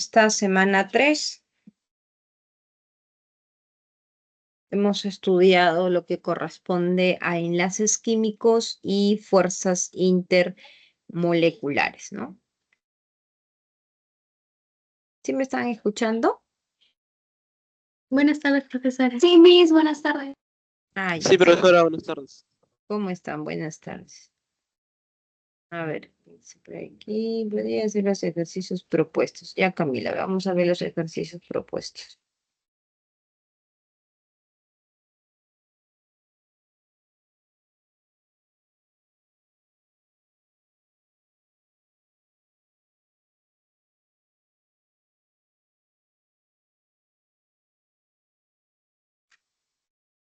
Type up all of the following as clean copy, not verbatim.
Esta semana 3 hemos estudiado lo que corresponde a enlaces químicos y fuerzas intermoleculares, ¿no? ¿Sí me están escuchando? Buenas tardes, profesora. Sí, Miss, buenas tardes. Ay, Sí, profesora, buenas tardes. ¿cómo están? Buenas tardes. A ver, por aquí podría hacer los ejercicios propuestos. Ya, Camila, vamos a ver los ejercicios propuestos.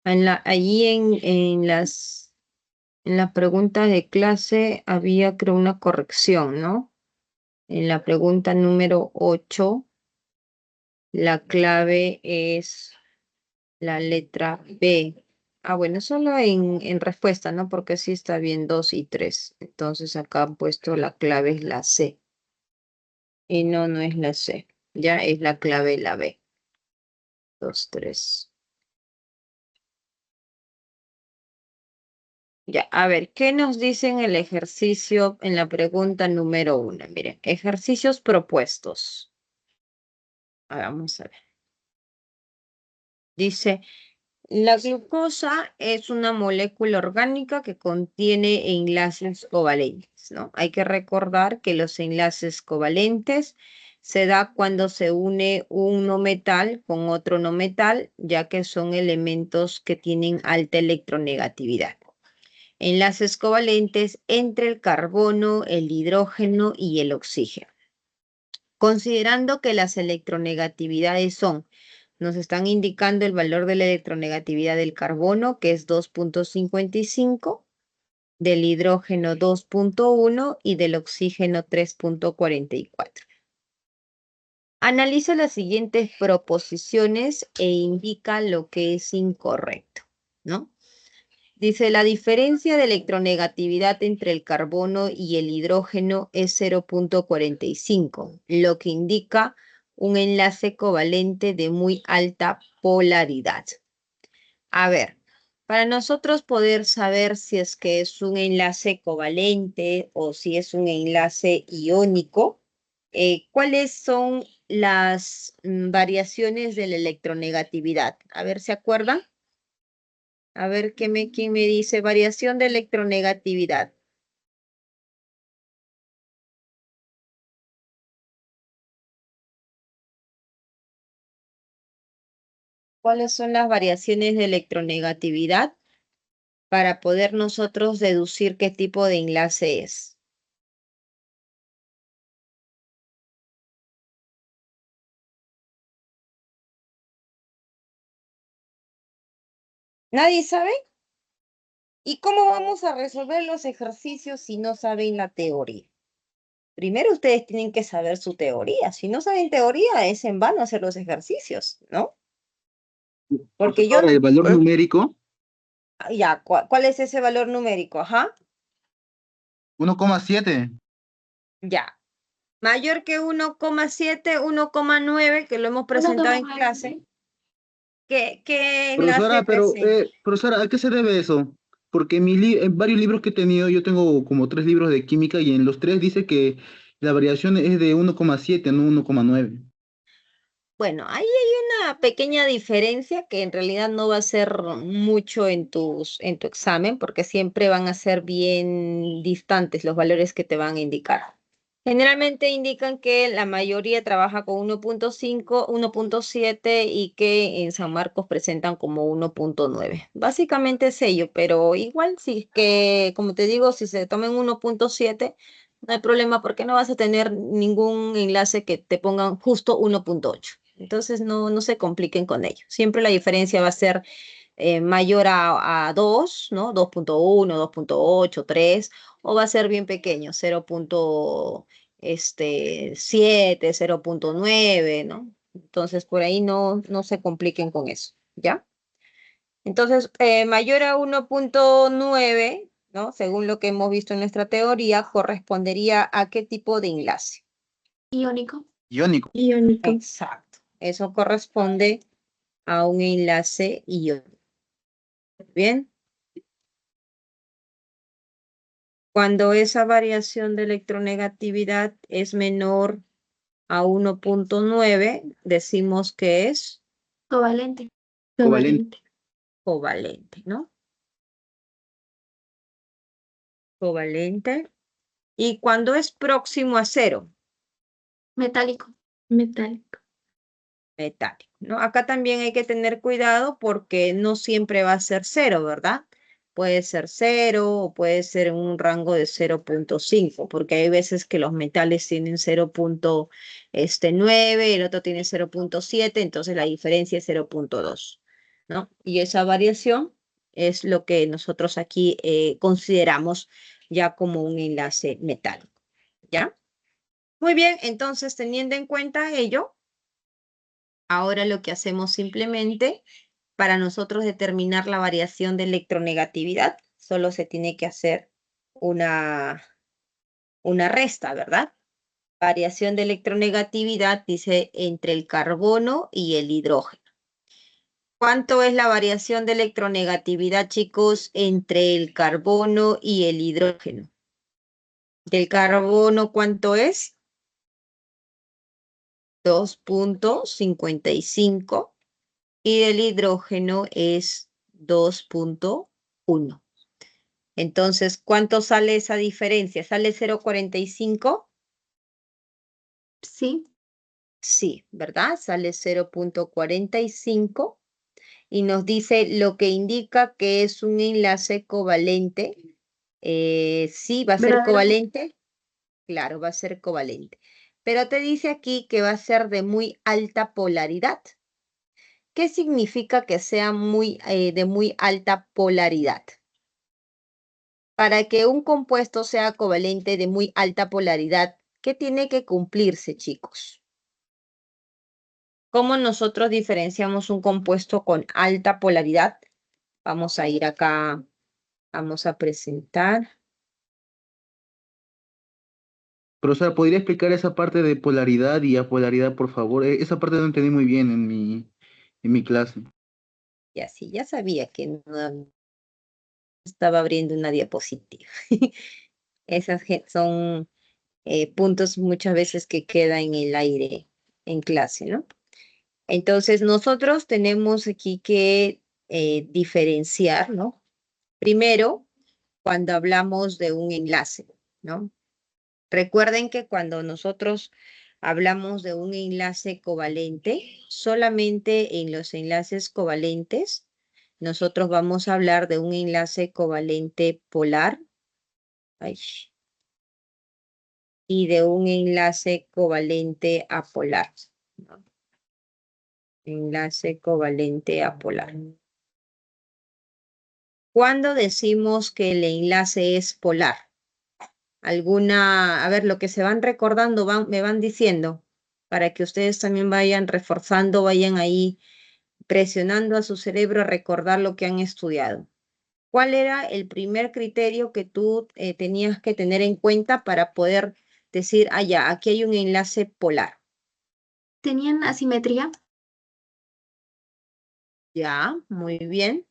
Allí en la pregunta de clase había, creo, una corrección, ¿no? En la pregunta número 8, la clave es la letra B. Ah, bueno, solo en respuesta, ¿no? Porque sí está bien 2 y 3. Entonces acá han puesto la clave es la C. Y no, no es la C. Ya es la clave la B. 2, 3. Ya, a ver, ¿qué nos dice en el ejercicio, en la pregunta número 1? Miren, ejercicios propuestos. Vamos a ver. Dice, la glucosa es una molécula orgánica que contiene enlaces covalentes, ¿no? Hay que recordar que los enlaces covalentes se da cuando se une un no metal con otro no metal, ya que son elementos que tienen alta electronegatividad. Enlaces covalentes entre el carbono, el hidrógeno y el oxígeno. Considerando que las electronegatividades nos están indicando el valor de la electronegatividad del carbono, que es 2.55, del hidrógeno 2.1 y del oxígeno 3.44. Analiza las siguientes proposiciones e indica lo que es incorrecto, ¿no? Dice, la diferencia de electronegatividad entre el carbono y el hidrógeno es 0.45, lo que indica un enlace covalente de muy alta polaridad. A ver, para nosotros poder saber si es que es un enlace covalente o si es un enlace iónico, ¿cuáles son las variaciones de la electronegatividad? A ver, ¿se acuerdan? A ver, ¿quién me dice? Variación de electronegatividad. ¿Cuáles son las variaciones de electronegatividad para poder nosotros deducir qué tipo de enlace es? ¿Nadie sabe? ¿Y cómo vamos a resolver los ejercicios si no saben la teoría? Primero ustedes tienen que saber su teoría. Si no saben teoría, es en vano hacer los ejercicios, ¿no? Porque yo... Profesora, el valor numérico, Ya, ¿cuál es ese valor numérico? Ajá, 1,7. ya. Mayor que 1,7, 1,9, que lo hemos presentado en clase. ¿Qué enlace Profesora, es pero, ese? profesora, ¿a qué se debe eso? Porque en varios libros que he tenido, yo tengo como 3 libros de química y en los 3 dice que la variación es de 1,7, no 1,9. Bueno, ahí hay una pequeña diferencia que en realidad no va a ser mucho en tu examen, porque siempre van a ser bien distantes los valores que te van a indicar. Generalmente indican que la mayoría trabaja con 1.5, 1.7 y que en San Marcos presentan como 1.9. Básicamente es ello, pero igual si es que, como te digo, si se toman 1.7, no hay problema porque no vas a tener ningún enlace que te pongan justo 1.8. Entonces no se compliquen con ello. Siempre la diferencia va a ser mayor a 2, ¿no? 2.1, 2.8, 3, o va a ser bien pequeño, 0.7, 0.9, ¿no? Entonces por ahí no se compliquen con eso, ¿ya? Entonces, mayor a 1.9, ¿no? Según lo que hemos visto en nuestra teoría, correspondería a qué tipo de enlace. Iónico. Iónico. Iónico. Exacto. Eso corresponde a un enlace iónico. Bien. Cuando esa variación de electronegatividad es menor a 1.9, decimos que es Covalente. Covalente. covalente, ¿no? Covalente. Y cuando es próximo a cero, Metálico. Metálico. metálico, ¿no? Acá también hay que tener cuidado porque no siempre va a ser cero, ¿verdad? Puede ser cero o puede ser en un rango de 0.5, porque hay veces que los metales tienen 0.9, el otro tiene 0.7, entonces la diferencia es 0.2, ¿no? Y esa variación es lo que nosotros aquí consideramos ya como un enlace metálico, ¿ya? Muy bien, entonces teniendo en cuenta ello, ahora lo que hacemos simplemente para nosotros determinar la variación de electronegatividad, solo se tiene que hacer una, una resta, ¿verdad? Variación de electronegatividad dice entre el carbono y el hidrógeno. ¿Cuánto es la variación de electronegatividad, chicos, entre el carbono y el hidrógeno? Del carbono, ¿cuánto es? 2.55 y del hidrógeno es 2.1. Entonces, ¿cuánto sale esa diferencia? ¿Sale 0.45? Sí. Sí, ¿verdad? Sale 0.45 y nos dice lo que indica que es un enlace covalente. Sí, va a ser Verdadero. covalente. Claro, va a ser covalente. Pero te dice aquí que va a ser de muy alta polaridad. ¿Qué significa que sea de muy alta polaridad? Para que un compuesto sea covalente de muy alta polaridad, ¿qué tiene que cumplirse, chicos? ¿Cómo nosotros diferenciamos un compuesto con alta polaridad? Vamos a ir acá, vamos a presentar. Profesora, ¿podría explicar esa parte de polaridad y apolaridad, por favor? Esa parte no entendí muy bien en mi clase. Y así, ya sabía que no estaba abriendo una diapositiva. Son puntos muchas veces que quedan en el aire en clase, ¿no? Entonces, nosotros tenemos aquí que diferenciar, ¿no? Primero, cuando hablamos de un enlace, ¿no? Recuerden que cuando nosotros hablamos de un enlace covalente, solamente en los enlaces covalentes, nosotros vamos a hablar de un enlace covalente polar ay, y de un enlace covalente apolar, ¿no? Enlace covalente apolar. ¿Cuándo decimos que el enlace es polar? A ver, lo que se van recordando, me van diciendo, para que ustedes también vayan reforzando, vayan ahí presionando a su cerebro a recordar lo que han estudiado. ¿Cuál era el primer criterio que tú tenías que tener en cuenta para poder decir, ah, ya, aquí hay un enlace polar? ¿Tenían asimetría? Ya, muy bien.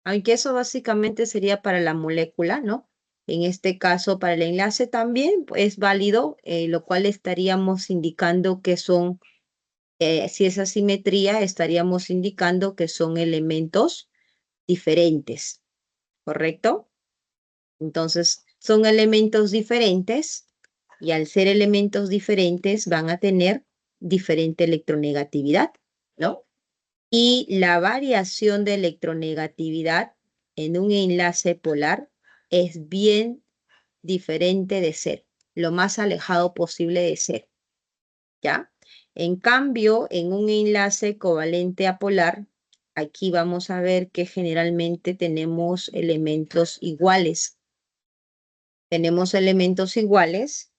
Aunque eso básicamente sería para la molécula, ¿no? En este caso, para el enlace también es válido, lo cual estaríamos indicando que son, si es asimetría, estaríamos indicando que son elementos diferentes, ¿correcto? Entonces, son elementos diferentes y al ser elementos diferentes van a tener diferente electronegatividad, ¿no? Y la variación de electronegatividad en un enlace polar es bien diferente de cero, lo más alejado posible de cero, ¿ya? En cambio, en un enlace covalente apolar, aquí vamos a ver que generalmente tenemos elementos iguales. Tenemos elementos iguales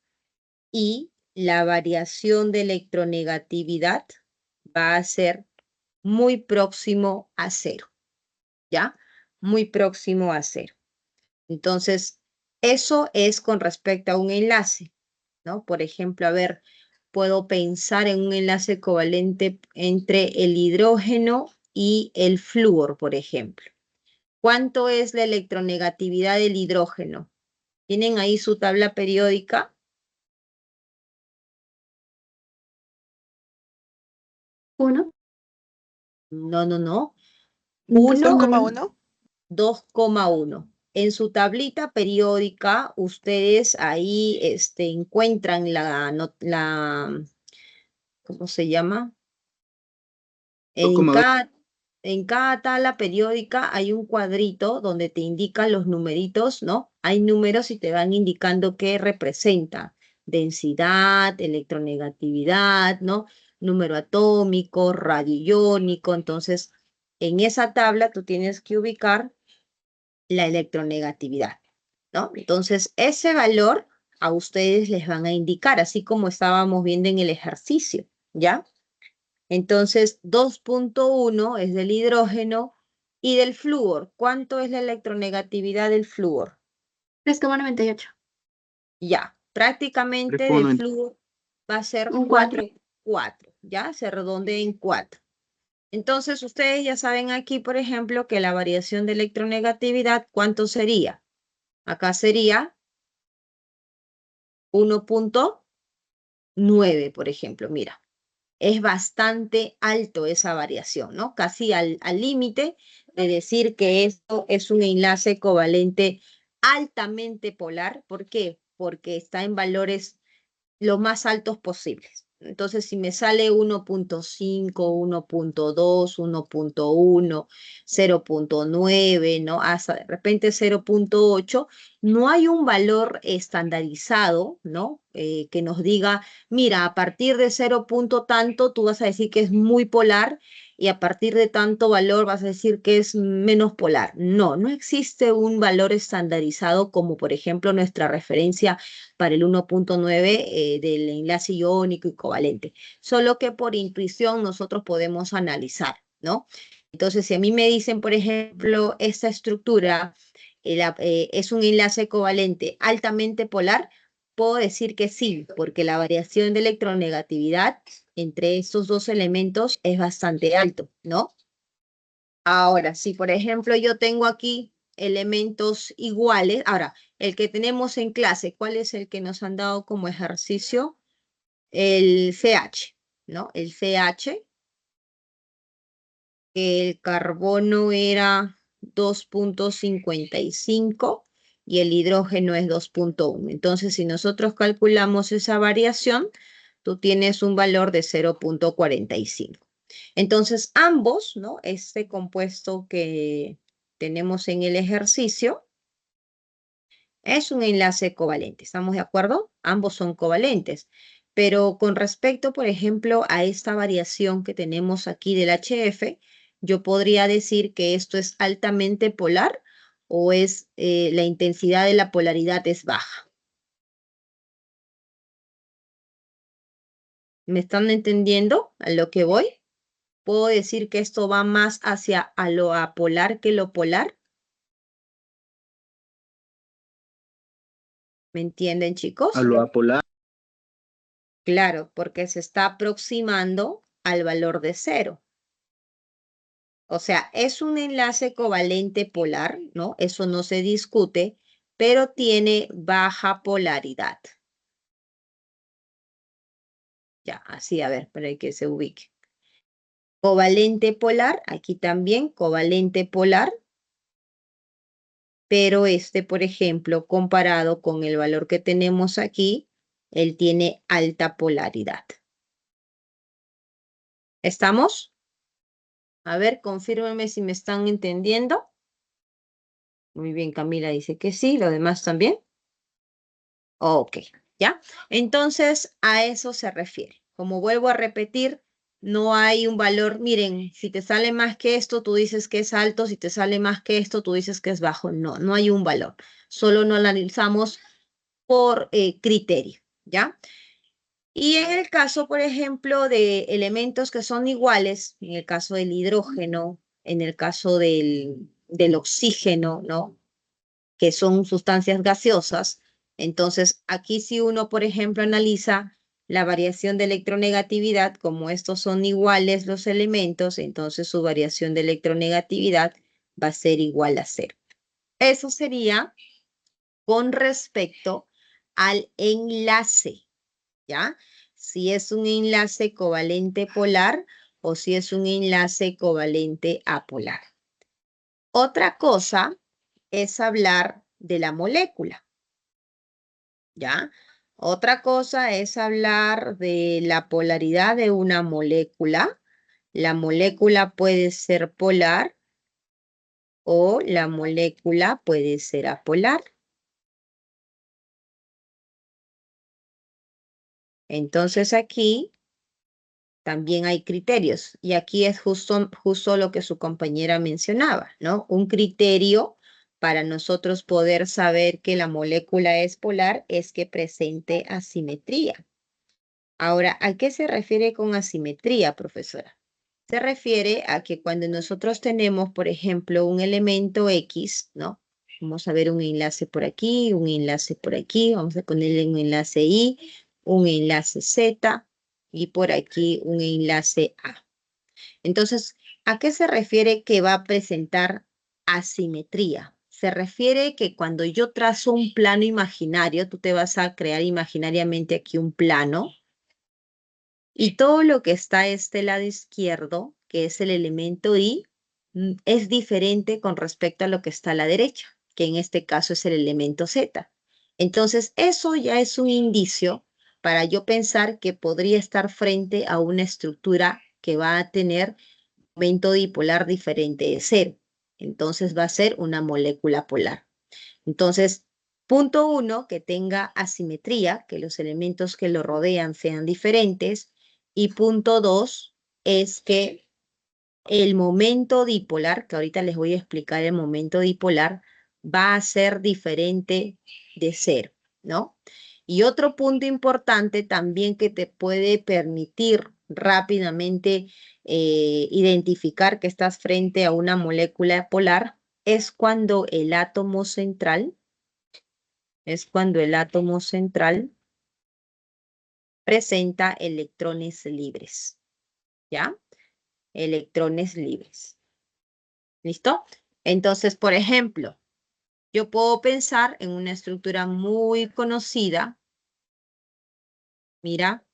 y la variación de electronegatividad va a ser muy próximo a cero, ¿ya? Muy próximo a cero. Entonces, eso es con respecto a un enlace, ¿no? Por ejemplo, a ver, puedo pensar en un enlace covalente entre el hidrógeno y el flúor, por ejemplo. ¿Cuánto es la electronegatividad del hidrógeno? ¿Tienen ahí su tabla periódica? Uno. No, no, no. 2,1. 2,1. En su tablita periódica, ustedes ahí encuentran ¿cómo se llama? En 2,8. cada tabla periódica hay un cuadrito donde te indican los numeritos, ¿no? Hay números y te van indicando qué representa. Densidad, electronegatividad, ¿no? Número atómico, radio iónico. Entonces, en esa tabla tú tienes que ubicar la electronegatividad, ¿no? Entonces, ese valor a ustedes les van a indicar, así como estábamos viendo en el ejercicio, ¿ya? Entonces, 2,1 es del hidrógeno y del flúor. ¿Cuánto es la electronegatividad del flúor? 3,98. Ya, prácticamente del 3,9. flúor va a ser Un 4. 4, ¿ya? Se redondea en 4. Entonces, ustedes ya saben aquí, por ejemplo, que la variación de electronegatividad, ¿cuánto sería? Acá sería 1,9, por ejemplo, mira. Es bastante alto esa variación, ¿no? Casi al límite de decir que esto es un enlace covalente altamente polar. ¿Por qué? Porque está en valores lo más altos posibles. Entonces, si me sale 1,5, 1,2, 1,1, 0,9, ¿no? Hasta de repente 0,8, no hay un valor estandarizado, ¿no? Que nos diga, mira, a partir de 0 punto tanto, tú vas a decir que es muy polar y a partir de tanto valor vas a decir que es menos polar. No, no existe un valor estandarizado como, por ejemplo, nuestra referencia para el 1,9 del enlace iónico y covalente. Solo que por intuición nosotros podemos analizar, ¿no? Entonces, si a mí me dicen, por ejemplo, esta estructura es un enlace covalente altamente polar, puedo decir que sí, porque la variación de electronegatividad entre estos dos elementos es bastante alto, ¿no? Ahora, si por ejemplo yo tengo aquí elementos iguales, ahora, el que tenemos en clase, ¿cuál es el que nos han dado como ejercicio? El CH, ¿no? El CH, el carbono era 2,55 y el hidrógeno es 2,1. Entonces, si nosotros calculamos esa variación, tú tienes un valor de 0,45. Entonces, ambos, ¿no? Este compuesto que tenemos en el ejercicio es un enlace covalente. ¿Estamos de acuerdo? Ambos son covalentes. Pero con respecto, por ejemplo, a esta variación que tenemos aquí del HF, yo podría decir que esto es altamente polar o es la intensidad de la polaridad es baja. ¿Me están entendiendo a lo que voy? ¿Puedo decir que esto va más hacia a lo apolar que lo polar? ¿Me entienden, A chicos? lo apolar. Claro, porque se está aproximando al valor de 0. O sea, es un enlace covalente polar, ¿no? Eso no se discute, pero tiene baja polaridad. Ya, así, a ver, para que se ubique. Covalente polar, aquí también, covalente polar, pero por ejemplo, comparado con el valor que tenemos aquí, él tiene alta polaridad. ¿Estamos? A ver, confírmenme si me están entendiendo. Muy bien, Camila dice que sí, lo demás también. Ok, ¿ya? Entonces, a eso se refiere. Como vuelvo a repetir, no hay un valor, miren, si te sale más que esto, tú dices que es alto, si te sale más que esto, tú dices que es bajo. No, no hay un valor. Solo lo analizamos por criterio, ¿ya? Y en el caso, por ejemplo, de elementos que son iguales, en el caso del hidrógeno, en el caso del oxígeno, ¿no? Que son sustancias gaseosas. Entonces, aquí si uno, por ejemplo, analiza la variación de electronegatividad, como estos son iguales los elementos, entonces su variación de electronegatividad va a ser igual a 0. Eso sería con respecto al enlace, ¿ya? Si es un enlace covalente polar o si es un enlace covalente apolar. Otra cosa es hablar de la molécula, ¿ya? Otra cosa es hablar de la polaridad de una molécula. La molécula puede ser polar o la molécula puede ser apolar. Entonces aquí también hay criterios y aquí es justo lo que su compañera mencionaba, ¿no? Un criterio para nosotros poder saber que la molécula es polar es que presente asimetría. Ahora, ¿a qué se refiere con asimetría, profesora? Se refiere a que cuando nosotros tenemos, por ejemplo, un elemento X, ¿no? Vamos a ver un enlace por aquí, un enlace por aquí, vamos a ponerle un enlace Y, un enlace Z y por aquí un enlace A. Entonces, ¿a qué se refiere que va a presentar asimetría? Se refiere que cuando yo trazo un plano imaginario, tú te vas a crear imaginariamente aquí un plano, y todo lo que está a este lado izquierdo, que es el elemento I, es diferente con respecto a lo que está a la derecha, que en este caso es el elemento Z. Entonces, eso ya es un indicio para yo pensar que podría estar frente a una estructura que va a tener momento dipolar diferente de 0. Entonces, va a ser una molécula polar. Entonces, punto 1, que tenga asimetría, que los elementos que lo rodean sean diferentes. Y punto 2 es que el momento dipolar, que ahorita les voy a explicar el momento dipolar, va a ser diferente de 0, ¿no? Y otro punto importante también que te puede permitir rápidamente identificar que estás frente a una molécula polar es cuando el átomo central presenta electrones libres, ¿ya? Electrones libres. ¿Listo? Entonces, por ejemplo, yo puedo pensar en una estructura muy conocida. Mira,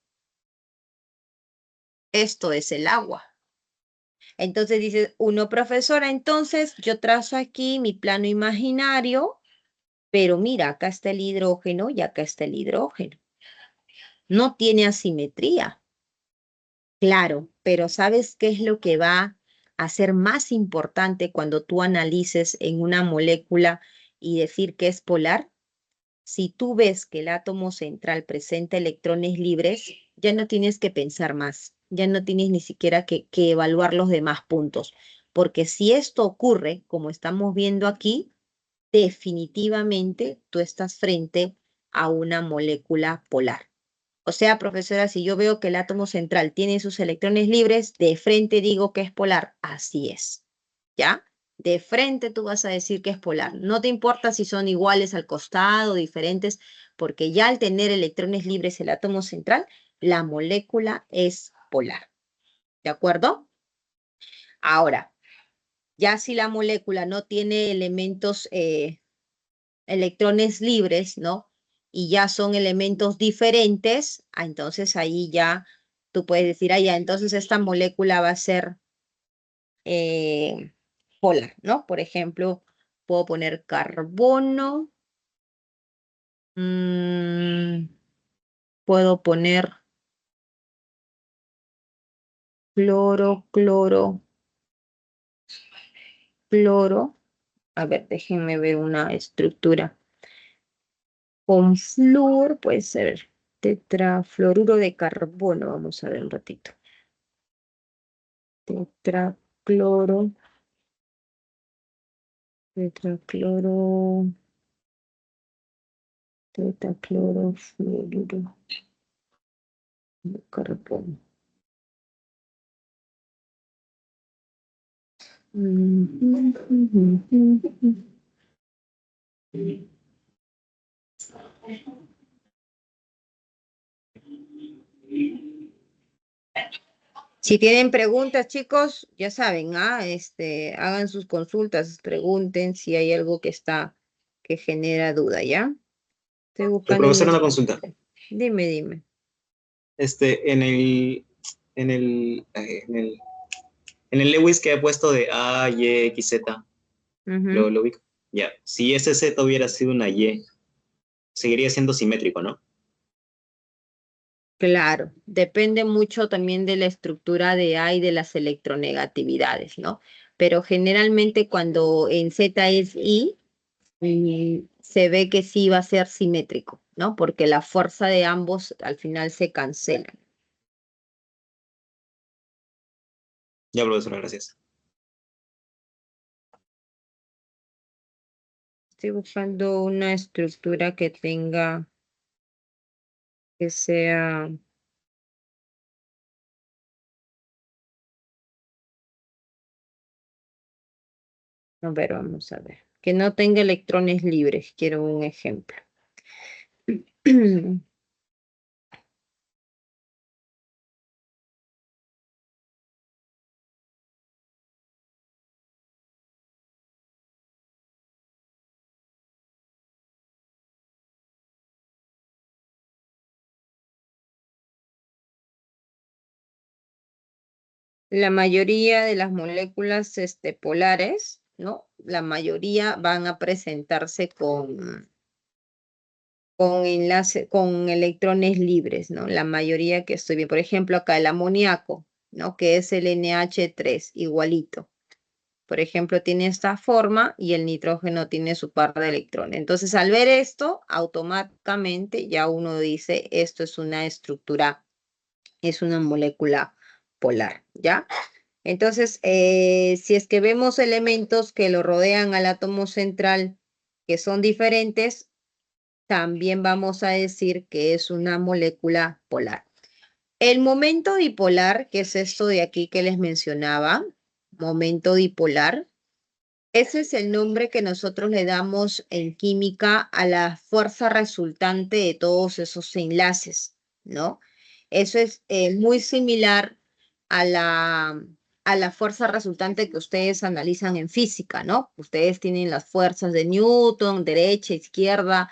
esto es el agua. Entonces dice uno, profesora, entonces yo trazo aquí mi plano imaginario, pero mira, acá está el hidrógeno y acá está el hidrógeno. No tiene asimetría. Claro, pero ¿sabes qué es lo que va a ser más importante cuando tú analices en una molécula y decir que es polar? Si tú ves que el átomo central presenta electrones libres, ya no tienes que pensar más, ya no tienes ni siquiera que evaluar los demás puntos, porque si esto ocurre, como estamos viendo aquí, definitivamente tú estás frente a una molécula polar. O sea, profesora, si yo veo que el átomo central tiene sus electrones libres, de frente digo que es polar. Así es, ¿ya? De frente tú vas a decir que es polar. No te importa si son iguales al costado, diferentes, porque ya al tener electrones libres el átomo central, la molécula es polar. ¿De acuerdo? Ahora, ya si la molécula no tiene elementos, electrones libres, ¿no? Y ya son elementos diferentes, entonces ahí ya tú puedes decir, ya, entonces esta molécula va a ser polar, ¿no? Por ejemplo, puedo poner carbono, puedo poner cloro, cloro. A ver, déjenme ver una estructura. Con flúor puede ser tetrafluoruro de carbono. Vamos a ver un ratito. Tetracloro, tetraclorofluoruro de carbono. Si tienen preguntas, chicos, ya saben, hagan sus consultas, pregunten si hay algo que genera duda, ¿ya? Estoy buscando Profesor, una consulta. Dime. En el Lewis que ha puesto de A, Y, X, Z, Ujú. lo ubico. Ya, si ese Z hubiera sido una Y, seguiría siendo simétrico, ¿no? Claro, depende mucho también de la estructura de A y de las electronegatividades, ¿no? Pero generalmente cuando en Z es I, se ve que sí va a ser simétrico, ¿no? Porque la fuerza de ambos al final se cancela. Ya, profesor, gracias. Estoy buscando una estructura que sea... A ver, vamos a ver. Que no tenga electrones libres, quiero un ejemplo. La mayoría de las moléculas polares, ¿no? La mayoría van a presentarse con electrones libres, ¿no? La mayoría que estoy viendo. Por ejemplo, acá el amoníaco, ¿no? Que es el NH3, igualito. Por ejemplo, tiene esta forma y el nitrógeno tiene su par de electrones. Entonces, al ver esto, automáticamente ya uno dice, esto es una estructura, es una molécula polar, ¿ya? Entonces, si es que vemos elementos que lo rodean al átomo central que son diferentes, también vamos a decir que es una molécula polar. El momento dipolar, que es esto de aquí que les mencionaba, momento dipolar, ese es el nombre que nosotros le damos en química a la fuerza resultante de todos esos enlaces, ¿no? Eso es muy similar a la fuerza resultante que ustedes analizan en física, ¿no? Ustedes tienen las fuerzas de Newton, derecha, izquierda,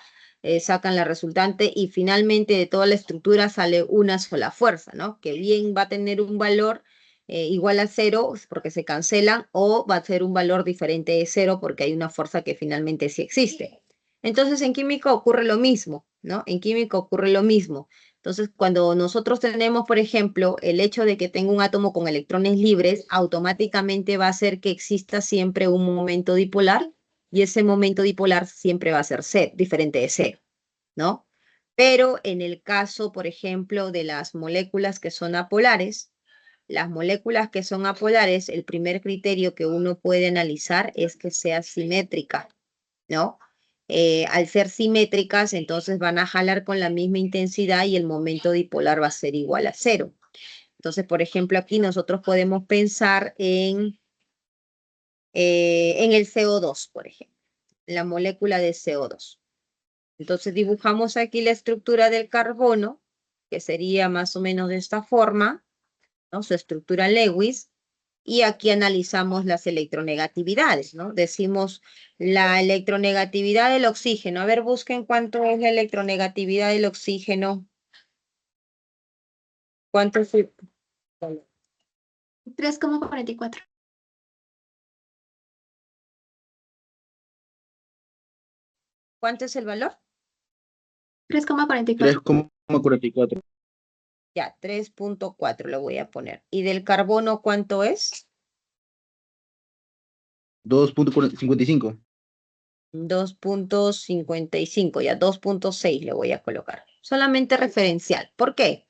sacan la resultante y finalmente de toda la estructura sale una sola fuerza, ¿no? Que bien va a tener un valor igual a cero porque se cancelan o va a ser un valor diferente de cero porque hay una fuerza que finalmente sí existe. Entonces en química ocurre lo mismo, ¿no? En química ocurre lo mismo. Entonces cuando nosotros tenemos, por ejemplo, el hecho de que tenga un átomo con electrones libres, automáticamente va a hacer que exista siempre un momento dipolar y ese momento dipolar siempre va a ser diferente de cero, ¿no? Pero en el caso, por ejemplo, de las moléculas que son apolares, las moléculas que son apolares, el primer criterio que uno puede analizar es que sea simétrica, ¿no? Al ser simétricas, entonces van a jalar con la misma intensidad y el momento dipolar va a ser igual a cero. Entonces, por ejemplo, aquí nosotros podemos pensar en el CO2, por ejemplo, la molécula de CO2. Entonces dibujamos aquí la estructura del carbono, que sería más o menos de esta forma, ¿no? Su estructura Lewis, y aquí analizamos las electronegatividades, ¿no? Decimos la electronegatividad del oxígeno. A ver, busquen cuánto es la electronegatividad del oxígeno. ¿Cuánto es? 3,44. ¿Cuánto es el valor? 3,44. 3,44. Ya, 3.4 lo voy a poner. ¿Y del carbono cuánto es? 2,55. 2.55, ya 2.6 le voy a colocar. Solamente referencial. ¿Por qué?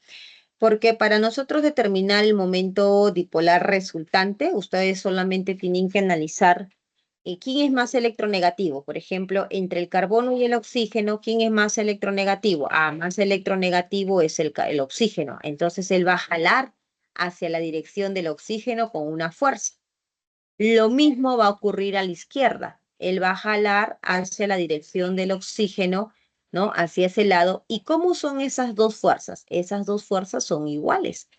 Porque para nosotros determinar el momento dipolar resultante, ustedes solamente tienen que analizar quién es más electronegativo. Por ejemplo, entre el carbono y el oxígeno, ¿quién es más electronegativo? Más electronegativo es el oxígeno. Entonces él va a jalar hacia la dirección del oxígeno con una fuerza. Lo mismo va a ocurrir a la izquierda. Él va a jalar hacia la dirección del oxígeno ¿no? Hacia ese lado. ¿Y cómo son esas dos fuerzas? Esas dos fuerzas son iguales.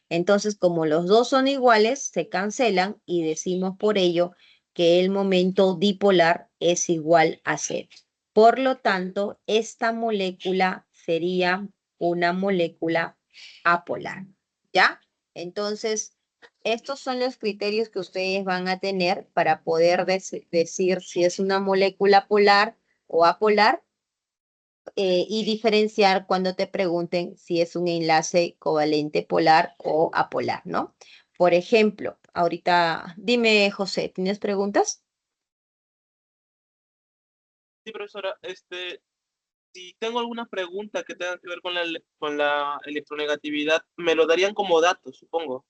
Entonces, como los dos son iguales, se cancelan y decimos por ello que el momento dipolar es igual a cero. Por lo tanto, esta molécula sería una molécula apolar, ¿ya? Entonces, estos son los criterios que ustedes van a tener para poder decir si es una molécula polar o apolar y diferenciar cuando te pregunten si es un enlace covalente polar o apolar, ¿no? Por ejemplo, ahorita, dime, José, ¿tienes preguntas? Sí, profesora, si tengo alguna pregunta que tenga que ver con la electronegatividad, me lo darían como datos, supongo.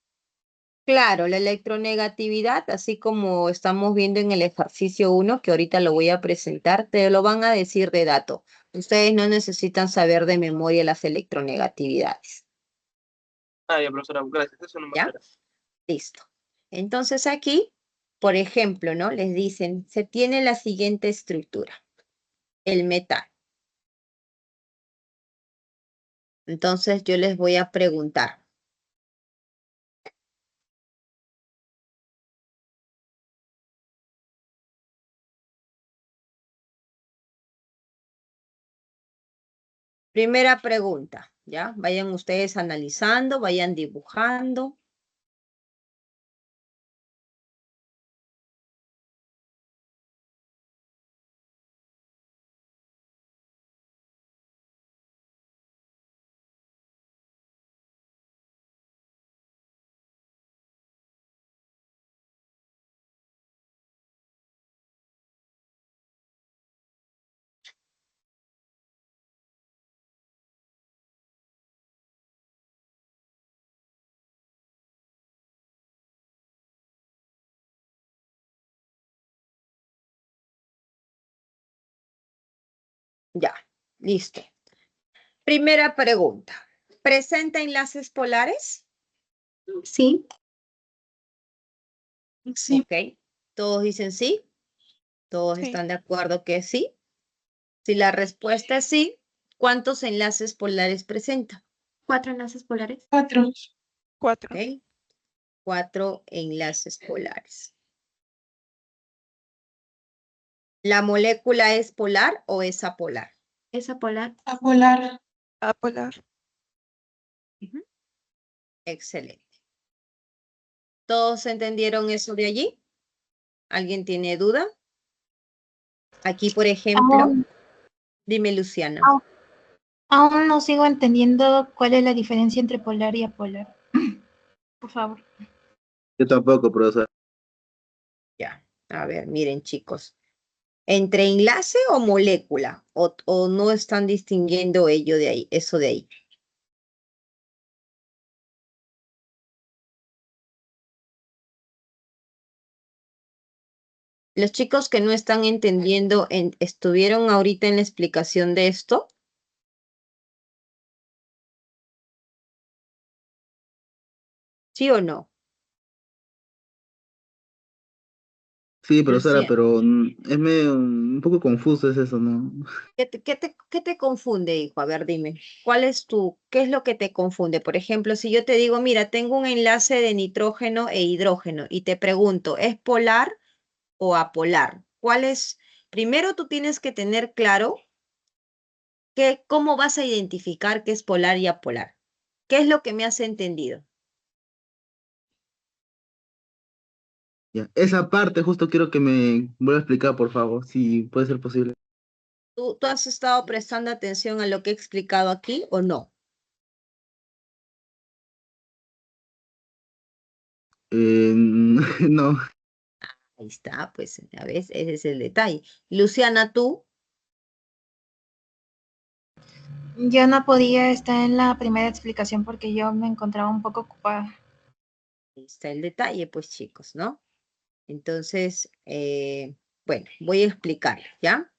Claro, la electronegatividad, así como estamos viendo en el ejercicio 1, que ahorita lo voy a presentar, te lo van a decir de dato. Ustedes no necesitan saber de memoria las electronegatividades, Ah, ya, profesora, gracias, eso no me ¿ya? era. Listo. Entonces aquí, por ejemplo, ¿no? Les dicen, se tiene la siguiente estructura, el metal. Entonces yo les voy a preguntar, primera pregunta, ¿ya? Vayan ustedes analizando, vayan dibujando. Ya, listo. Primera pregunta. ¿Presenta enlaces polares? Sí, Sí, Ok. ¿Todos dicen sí? ¿Todos sí. están de acuerdo que sí? Si la respuesta es sí, ¿cuántos enlaces polares presenta? 4 enlaces polares. 4. 4. Ok. 4 enlaces polares. ¿La molécula es polar o es apolar? Es apolar. Apolar. Apolar. Ujú. Excelente. ¿Todos entendieron eso de allí? ¿Alguien tiene duda? Aquí, por ejemplo, Aún, dime, Luciana. aún- aún no sigo entendiendo cuál es la diferencia entre polar y apolar. Por favor. Yo tampoco, profesor. Ya, a ver, miren, chicos. ¿Entre enlace o molécula? ¿O no están distinguiendo ello de ahí, eso de ahí? Los chicos que no están entendiendo, ¿estuvieron ahorita en la explicación de esto? ¿Sí o no? Sí, profesora, Luciana, pero es medio un poco confuso es eso, ¿no? ¿qué te confunde, hijo? A ver, dime, ¿qué es lo que te confunde? Por ejemplo, si yo te digo, mira, tengo un enlace de nitrógeno e hidrógeno y te pregunto, ¿es polar o apolar? Primero tú tienes que tener claro cómo vas a identificar qué es polar y apolar. ¿Qué es lo que me has entendido? Ya. Esa parte justo quiero que me vuelva a explicar, por favor, si puede ser posible. ¿Tú has estado prestando atención a lo que he explicado aquí o no? No. Ahí está, pues, a ver, ese es el detalle. Luciana, tú, Yo no podía estar en la primera explicación porque yo me encontraba un poco ocupada. ahí está el detalle, pues, chicos, ¿no? Entonces, bueno, voy a explicar, ¿ya?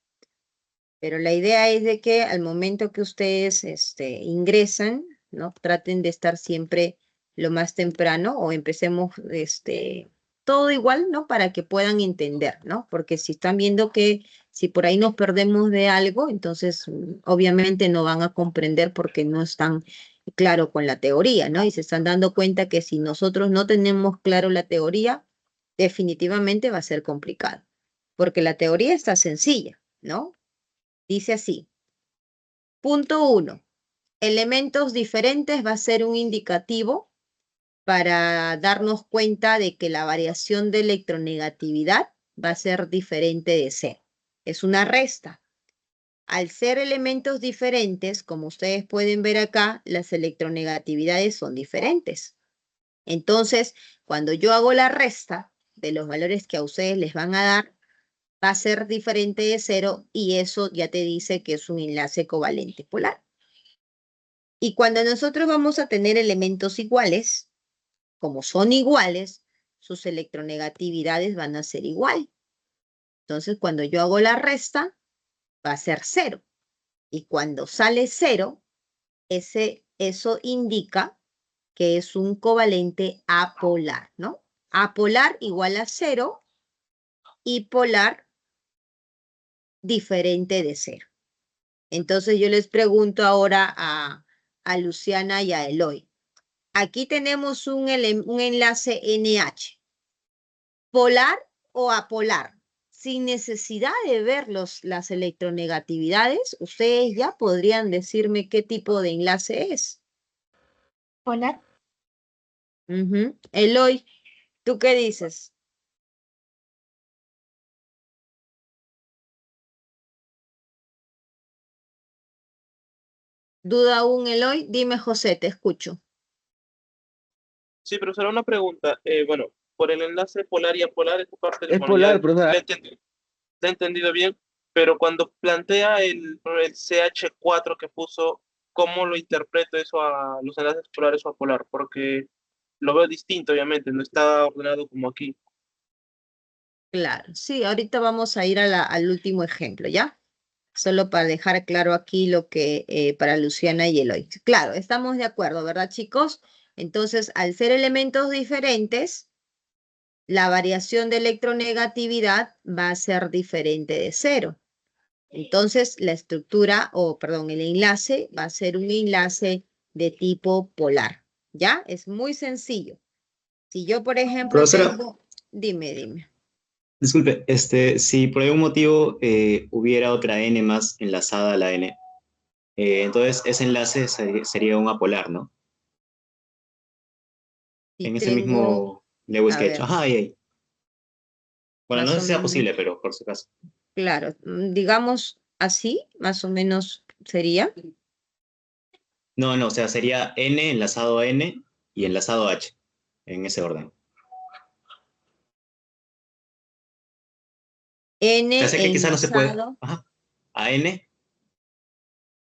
Pero la idea es de que al momento que ustedes ingresan, ¿no? Traten de estar siempre lo más temprano o empecemos todo igual, ¿no? Para que puedan entender, ¿no? Porque si están viendo que Si por ahí nos perdemos de algo, entonces obviamente no van a comprender porque no están claro con la teoría, ¿no? Y se están dando cuenta que si nosotros no tenemos claro la teoría, definitivamente va a ser complicado, porque la teoría está sencilla, ¿no? Dice así. Punto 1. Elementos diferentes va a ser un indicativo para darnos cuenta de que la variación de electronegatividad va a ser diferente de cero. Es una resta. Al ser elementos diferentes, como ustedes pueden ver acá, las electronegatividades son diferentes. Entonces, cuando yo hago la resta de los valores que a ustedes les van a dar, va a ser diferente de cero y eso ya te dice que es un enlace covalente polar. Y cuando nosotros vamos a tener elementos iguales, como son iguales, sus electronegatividades van a ser igual. Entonces, cuando yo hago la resta, va a ser cero. Y cuando sale cero, eso indica que es un covalente apolar, ¿no? Apolar igual a cero y polar diferente de cero. Entonces yo les pregunto ahora a Luciana y a Eloy. Aquí tenemos un enlace NH. ¿Polar o apolar? Sin necesidad de ver las electronegatividades, ustedes ya podrían decirme qué tipo de enlace es. Polar. Eloy, ¿tú qué dices? ¿Duda aún, Eloy? Dime, José, te escucho. Sí, pero será una pregunta. Bueno, por el enlace polar y apolar, esta parte Es bueno, ya polar, profesor. la he entendido bien, pero cuando plantea el CH4 que puso, ¿cómo lo interpreto eso a los enlaces polares o apolar? Porque lo veo distinto, obviamente, no está ordenado como aquí. Claro, sí, ahorita vamos a ir al último ejemplo, ¿ya? Solo para dejar claro aquí lo que para Luciana y Eloy. Claro, estamos de acuerdo, ¿verdad, chicos? Entonces, al ser elementos diferentes, la variación de electronegatividad va a ser diferente de cero. Entonces, la estructura, perdón, el enlace va a ser un enlace de tipo polar, ¿ya? Es muy sencillo. Si yo, por ejemplo, Profesora, tengo... Dime. disculpe, si por algún motivo hubiera otra N más enlazada a la N, entonces ese enlace sería un apolar, ¿no? Si En ese tengo, mismo Lewis a que he hecho. ver, Ajá, ahí. Bueno, no más sé o si sea menos, posible, pero por si acaso. claro, digamos así, más o menos sería. No, o sea, sería N enlazado a N y enlazado a H, en ese orden. N O sea, sé que quizás no se puede. enlazado. Ajá. A N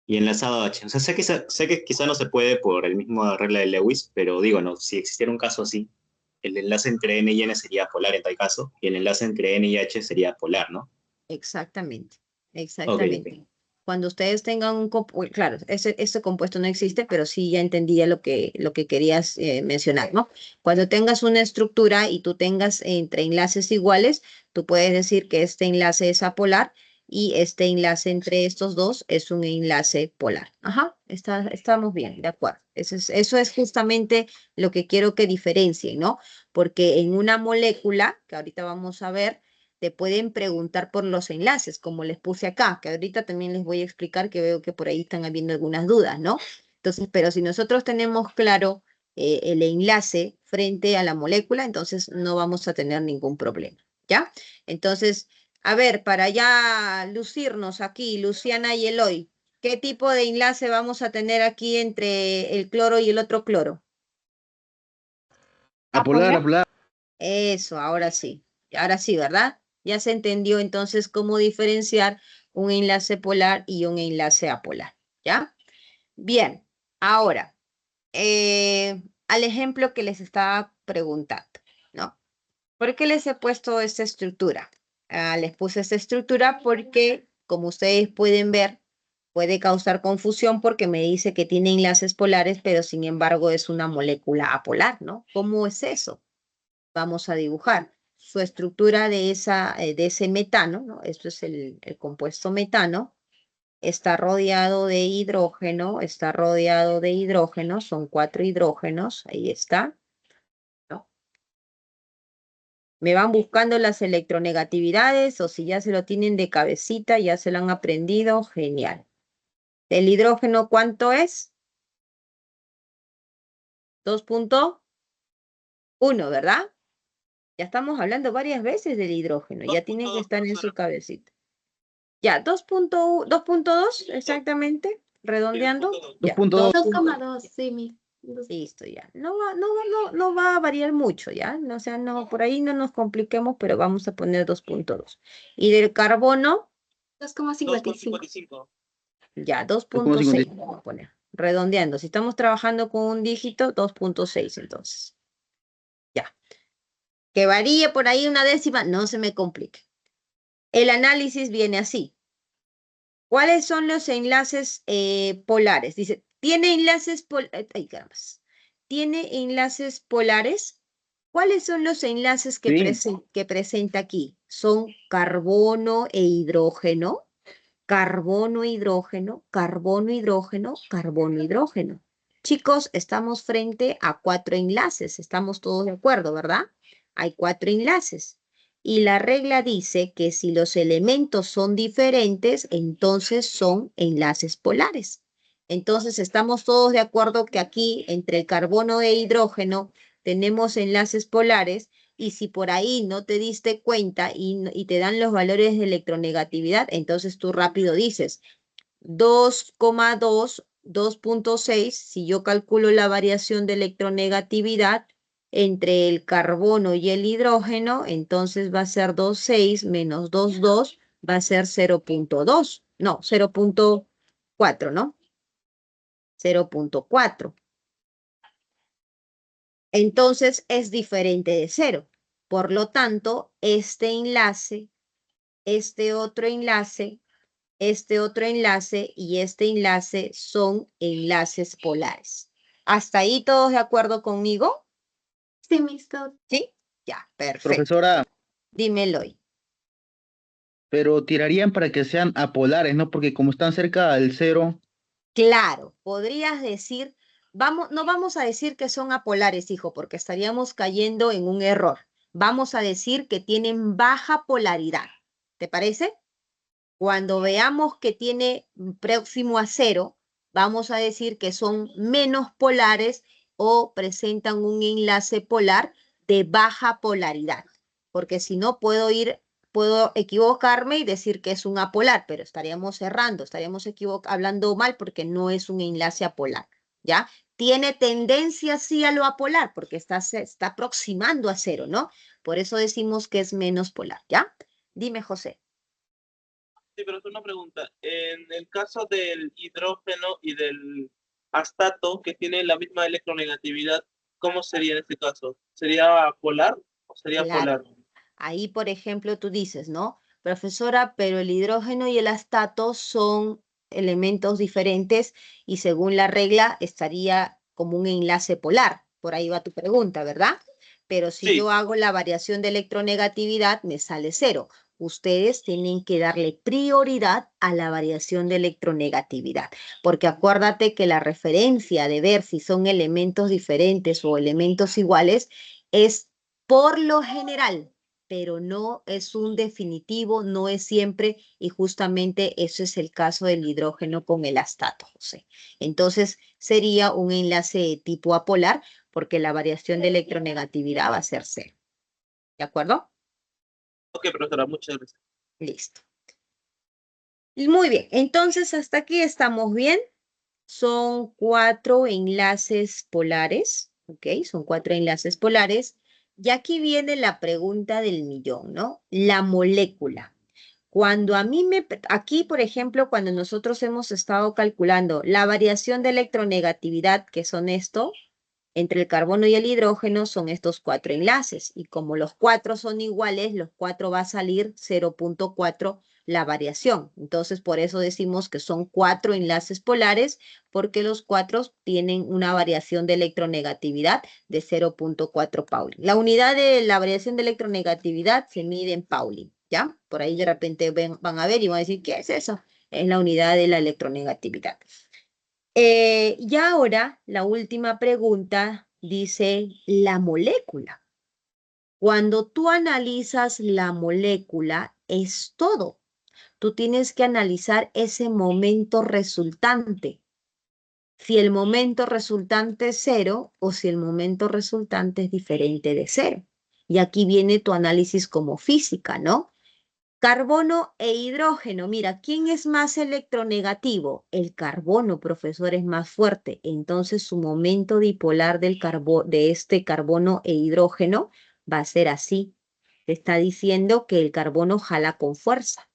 y enlazado a H. O sea, sé que quizá no se puede por el mismo regla de Lewis, pero digo, no, si existiera un caso así, el enlace entre N y N sería polar en tal caso, y el enlace entre N y H sería polar, ¿no? Exactamente, Ok, exactamente. Cuando ustedes tengan claro, ese compuesto no existe, pero sí ya entendía lo que querías mencionar, ¿no? Cuando tengas una estructura y tú tengas entre enlaces iguales, tú puedes decir que este enlace es apolar y este enlace entre estos dos es un enlace polar. Ajá, estamos bien, de acuerdo. Eso es justamente lo que quiero que diferencien, ¿no? Porque en una molécula, que ahorita vamos a ver, te pueden preguntar por los enlaces, como les puse acá, que ahorita también les voy a explicar que veo que por ahí están habiendo algunas dudas, ¿no? Entonces, pero si nosotros tenemos claro el enlace frente a la molécula, entonces no vamos a tener ningún problema, ¿ya? Entonces, a ver, para ya lucirnos aquí, Luciana y Eloy, ¿qué tipo de enlace vamos a tener aquí entre el cloro y el otro cloro? Apolar. Eso, ahora sí. Ahora sí, ¿verdad? Ya se entendió entonces cómo diferenciar un enlace polar y un enlace apolar, ¿ya? Bien, ahora, al ejemplo que les estaba preguntando, ¿no? ¿Por qué les he puesto esta estructura? Les puse esta estructura porque, como ustedes pueden ver, puede causar confusión porque me dice que tiene enlaces polares, pero sin embargo es una molécula apolar, ¿no? ¿Cómo es eso? Vamos a dibujar. su estructura de ese metano, ¿no? Esto es el compuesto metano. Está rodeado de hidrógeno, son 4 hidrógenos, ahí está, ¿no? Me van buscando las electronegatividades, o si ya se lo tienen de cabecita, ya se lo han aprendido, genial. ¿El hidrógeno cuánto es? 2.1, ¿verdad? Ya estamos hablando varias veces del hidrógeno, ya tiene que estar en su cabecita. Ya, 2.2, exactamente, redondeando. Ya, 2.2. 2,2, sí, listo, ya. No va a variar mucho, ¿ya? No, o sea, no, por ahí no nos compliquemos, pero vamos a poner 2.2. ¿Y del carbono? 2,55. 2,55. Ya, 2,56. 2.6 vamos a poner. Redondeando. Si estamos trabajando con un dígito, 2.6 entonces. Ya. Que varíe por ahí una décima, no se me complique. El análisis viene así. ¿Cuáles son los enlaces polares? Dice, ¿tiene enlaces ¿Tiene enlaces polares? ¿Cuáles son los enlaces que, Sí. que presenta aquí? Son carbono e hidrógeno, carbono, hidrógeno, carbono, hidrógeno, carbono, hidrógeno. Chicos, estamos frente a 4 enlaces. Estamos todos de acuerdo, ¿verdad? Hay 4 enlaces. Y la regla dice que si los elementos son diferentes, entonces son enlaces polares. Entonces, estamos todos de acuerdo que aquí, entre el carbono e hidrógeno, tenemos enlaces polares. Y si por ahí no te diste cuenta y te dan los valores de electronegatividad, entonces tú rápido dices 2,2, 2.6, si yo calculo la variación de electronegatividad entre el carbono y el hidrógeno, entonces va a ser 2,6 menos 2,2, va a ser 0.2, no, 0.4, ¿no? 0.4. Entonces es diferente de 0. Por lo tanto, este enlace, este otro enlace y este enlace son enlaces polares. ¿Hasta ahí todos de acuerdo conmigo? Sí, Mister. ¿Sí? Ya, perfecto. Profesora, Dímelo. pero tirarían para que sean apolares, ¿no? Porque como están cerca del cero, Claro, podrías decir, no vamos a decir que son apolares, hijo, porque estaríamos cayendo en un error. Vamos a decir que tienen baja polaridad. ¿Te parece? Cuando veamos que tiene próximo a 0, vamos a decir que son menos polares o presentan un enlace polar de baja polaridad. Porque si no, puedo equivocarme y decir que es un apolar, pero estaríamos errando, estaríamos hablando mal porque no es un enlace apolar, ¿ya? Tiene tendencia sí a lo apolar porque se está aproximando a 0, ¿no? Por eso decimos que es menos polar, ¿ya? Dime, José. Sí, pero es una pregunta. En el caso del hidrógeno y del astato, que tienen la misma electronegatividad, ¿cómo sería en este caso? ¿Sería polar o sería Claro. polar? Ahí, por ejemplo, tú dices, ¿no? Profesora, pero el hidrógeno y el astato son elementos diferentes y según la regla estaría como un enlace polar. Por ahí va tu pregunta, ¿verdad? Pero si Sí. yo hago la variación de electronegatividad, me sale 0. Ustedes tienen que darle prioridad a la variación de electronegatividad, porque acuérdate que la referencia de ver si son elementos diferentes o elementos iguales es por lo general, pero no es un definitivo, no es siempre, y justamente eso es el caso del hidrógeno con el astato, José. Entonces sería un enlace de tipo apolar porque la variación de electronegatividad va a ser 0. ¿De acuerdo? Ok, profesora, muchas gracias. Listo. Muy bien, entonces hasta aquí estamos bien. Son 4 enlaces polares, ¿ok? Son 4 enlaces polares. Y aquí viene la pregunta del millón, ¿no? La molécula. Cuando aquí, por ejemplo, cuando nosotros hemos estado calculando la variación de electronegatividad, que son esto, entre el carbono y el hidrógeno, son estos 4 enlaces. Y como los 4 son iguales, los 4 va a salir 0.4 la variación. Entonces, por eso decimos que son 4 enlaces polares, porque los 4 tienen una variación de electronegatividad de 0.4 Pauling. La unidad de la variación de electronegatividad se mide en Pauling, ¿ya? Por ahí de repente van a ver y van a decir, ¿qué es eso? Es la unidad de la electronegatividad. Y ahora, la última pregunta dice la molécula. Cuando tú analizas la molécula, es todo. Tú tienes que analizar ese momento resultante. Si el momento resultante es 0 o si el momento resultante es diferente de 0. Y aquí viene tu análisis como física, ¿no? Carbono e hidrógeno. Mira, ¿quién es más electronegativo? El carbono, profesor, es más fuerte. Entonces, su momento dipolar de este carbono e hidrógeno va a ser así. Te está diciendo que el carbono jala con fuerza.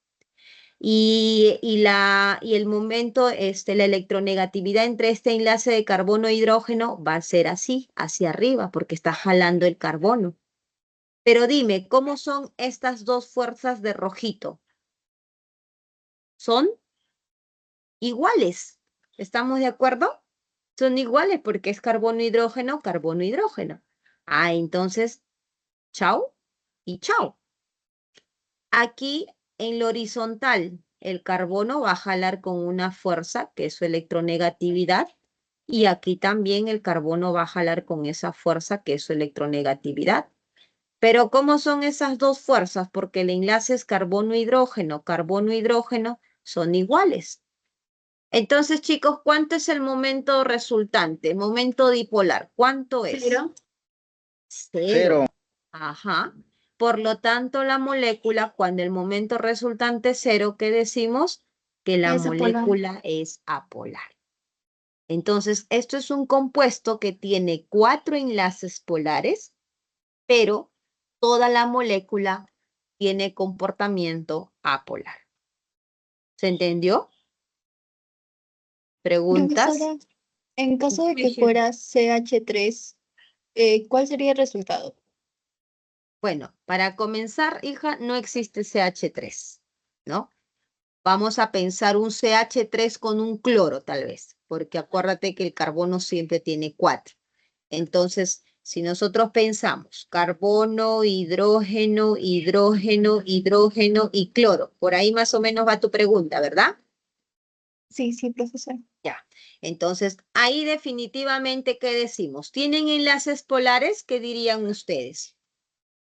Y el momento, la electronegatividad entre este enlace de carbono e hidrógeno va a ser así, hacia arriba, porque está jalando el carbono. Pero dime, ¿cómo son estas dos fuerzas de rojito? Son iguales. ¿Estamos de acuerdo? Son iguales porque es carbono-hidrógeno, carbono-hidrógeno. Ah, entonces, chao y chao. Aquí en lo horizontal, el carbono va a jalar con una fuerza, que es su electronegatividad, y aquí también el carbono va a jalar con esa fuerza, que es su electronegatividad. Pero ¿cómo son esas dos fuerzas? Porque el enlace es carbono-hidrógeno, carbono-hidrógeno, son iguales. Entonces, chicos, ¿cuánto es el momento resultante? El momento dipolar, ¿cuánto es? 0. Cero. Ajá. Por lo tanto, la molécula, cuando el momento resultante es 0, ¿qué decimos? Que la Es apolar. molécula es apolar. Entonces, esto es un compuesto que tiene 4 enlaces polares, pero toda la molécula tiene comportamiento apolar. ¿Se entendió? ¿Preguntas? Profesora, en caso de que Sí. fuera CH3, ¿cuál sería el resultado? Bueno, para comenzar, hija, no existe CH3, ¿no? Vamos a pensar un CH3 con un cloro, tal vez, porque acuérdate que el carbono siempre tiene 4. Entonces, si nosotros pensamos carbono, hidrógeno, hidrógeno, hidrógeno y cloro, por ahí más o menos va tu pregunta, ¿verdad? Sí, profesora. Ya. Entonces, ahí definitivamente, ¿qué decimos? ¿Tienen enlaces polares? ¿Qué dirían ustedes?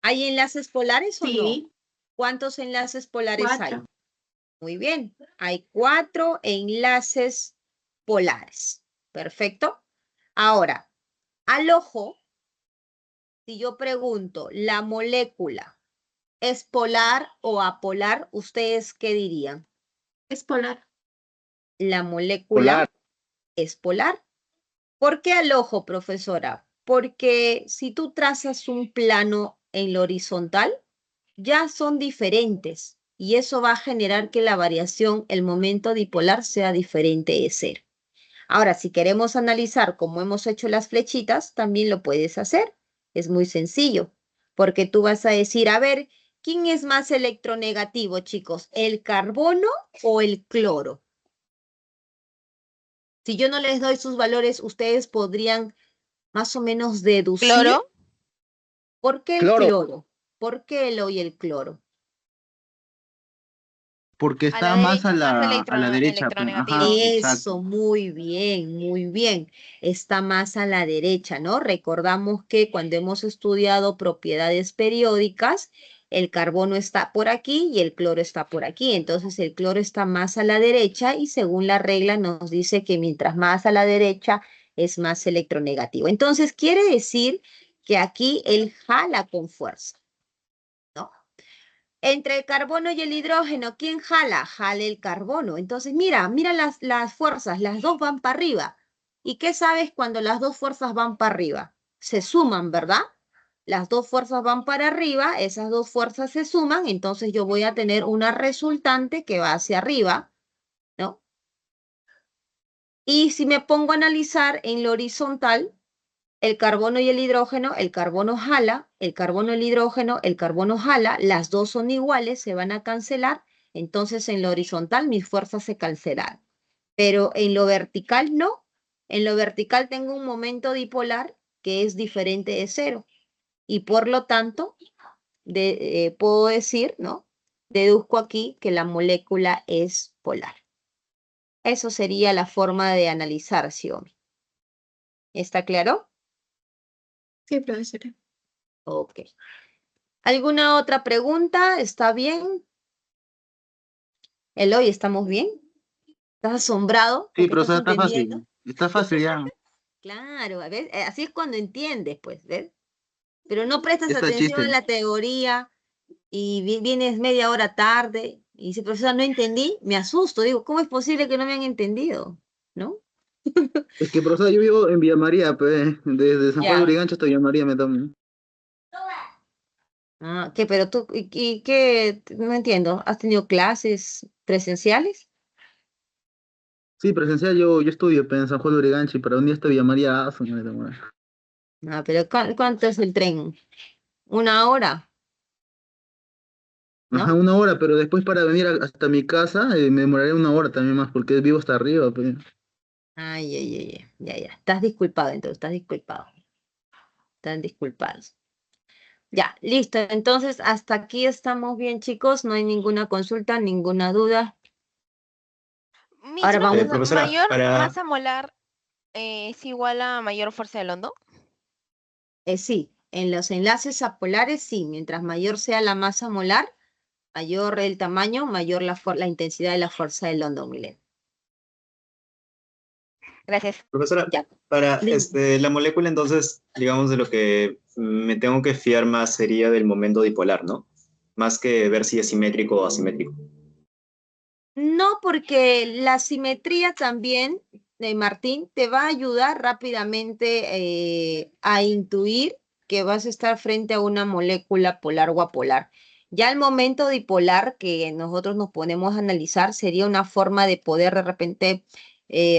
¿Hay enlaces polares o no? Sí, ¿Cuántos enlaces polares hay? 4. Muy bien, hay 4 enlaces polares. Perfecto. Ahora, al ojo, si yo pregunto, ¿la molécula es polar o apolar? ¿Ustedes qué dirían? Es polar. La molécula Polar. es polar. ¿Por qué al ojo, profesora? Porque si tú trazas un plano en lo horizontal, ya son diferentes y eso va a generar que la variación, el momento dipolar sea diferente de 0. Ahora, si queremos analizar cómo hemos hecho las flechitas, también lo puedes hacer. Es muy sencillo, porque tú vas a decir, a ver, ¿quién es más electronegativo, chicos? ¿El carbono o el cloro? Si yo no les doy sus valores, ustedes podrían más o menos deducir. ¿Cloro? ¿Por qué el Cloro. cloro? ¿Por qué el y el cloro? Porque A está la más derecha, más a la derecha. electronegativo. Ajá, exacto. Eso, muy bien, muy bien. Está más a la derecha, ¿no? Recordamos que cuando hemos estudiado propiedades periódicas, el carbono está por aquí y el cloro está por aquí. Entonces, el cloro está más a la derecha y según la regla nos dice que mientras más a la derecha es más electronegativo. Entonces, quiere decir que aquí él jala con fuerza, ¿no? Entre el carbono y el hidrógeno, ¿quién jala? Jala el carbono. Entonces, mira las fuerzas, las dos van para arriba. ¿Y qué sabes cuando las dos fuerzas van para arriba? Se suman, ¿verdad? Las dos fuerzas van para arriba, esas dos fuerzas se suman, entonces yo voy a tener una resultante que va hacia arriba, ¿no? Y si me pongo a analizar en lo horizontal, el carbono y el carbono jala, el carbono y el hidrógeno, el carbono jala, las dos son iguales, se van a cancelar Entonces en lo horizontal mis fuerzas se cancelan. Pero en lo vertical no. En lo vertical tengo un momento dipolar que es diferente de cero. Y por lo tanto, puedo decir, ¿no? Deduzco aquí que la molécula es polar. Eso sería la forma de analizar, Xiaomi. ¿Está claro? Sí, profesora. Ok. ¿Alguna otra pregunta? ¿Está bien? Eloy, ¿estamos bien? ¿Estás asombrado Sí, porque estás profesora, está entendiendo? fácil. Está fácil ya. Claro, a ver, así es cuando entiendes, pues, ¿ves? Pero no prestas Está atención a chiste. la teoría y vienes media hora tarde y dice, profesor, no entendí, me asusto, digo, ¿cómo es posible que no me han entendido? ¿No? Es que, profesora, yo vivo en Villa María, pues, desde San Juan de Ya. Urigancho hasta Villa María me tomo. Ah, ¿qué? Pero tú, ¿y qué? No entiendo. ¿Has tenido clases presenciales? Sí, presencial, yo estudio pues, en San Juan de Urigancho y para un día hasta Villa María, me demora. Ah, pero ¿cuánto es el tren? ¿Una hora? Ajá, ¿No? 1 hora, pero después para venir hasta mi casa me demoraré 1 hora también más, porque vivo hasta arriba, pues. Ay, ay, ay, ay, ya, ya. Estás disculpado, entonces, estás disculpado. Están disculpados. Ya, listo. Entonces, hasta aquí estamos bien, chicos. No hay ninguna consulta, ninguna duda. Ahora Misma, vamos. Profesora, mayor para, masa molar es igual a mayor fuerza del hondo. Sí, en los enlaces apolares, sí. Mientras mayor sea la masa molar, mayor el tamaño, mayor la intensidad de la fuerza del London Milen. Gracias. profesora, Ya. para Dime. la molécula, entonces, digamos, de lo que me tengo que fiar más sería del momento dipolar, ¿no? Más que ver si es simétrico o asimétrico. No, porque la simetría también, Martín, te va a ayudar rápidamente a intuir que vas a estar frente a una molécula polar o apolar. Ya el momento dipolar que nosotros nos ponemos a analizar sería una forma de poder de repente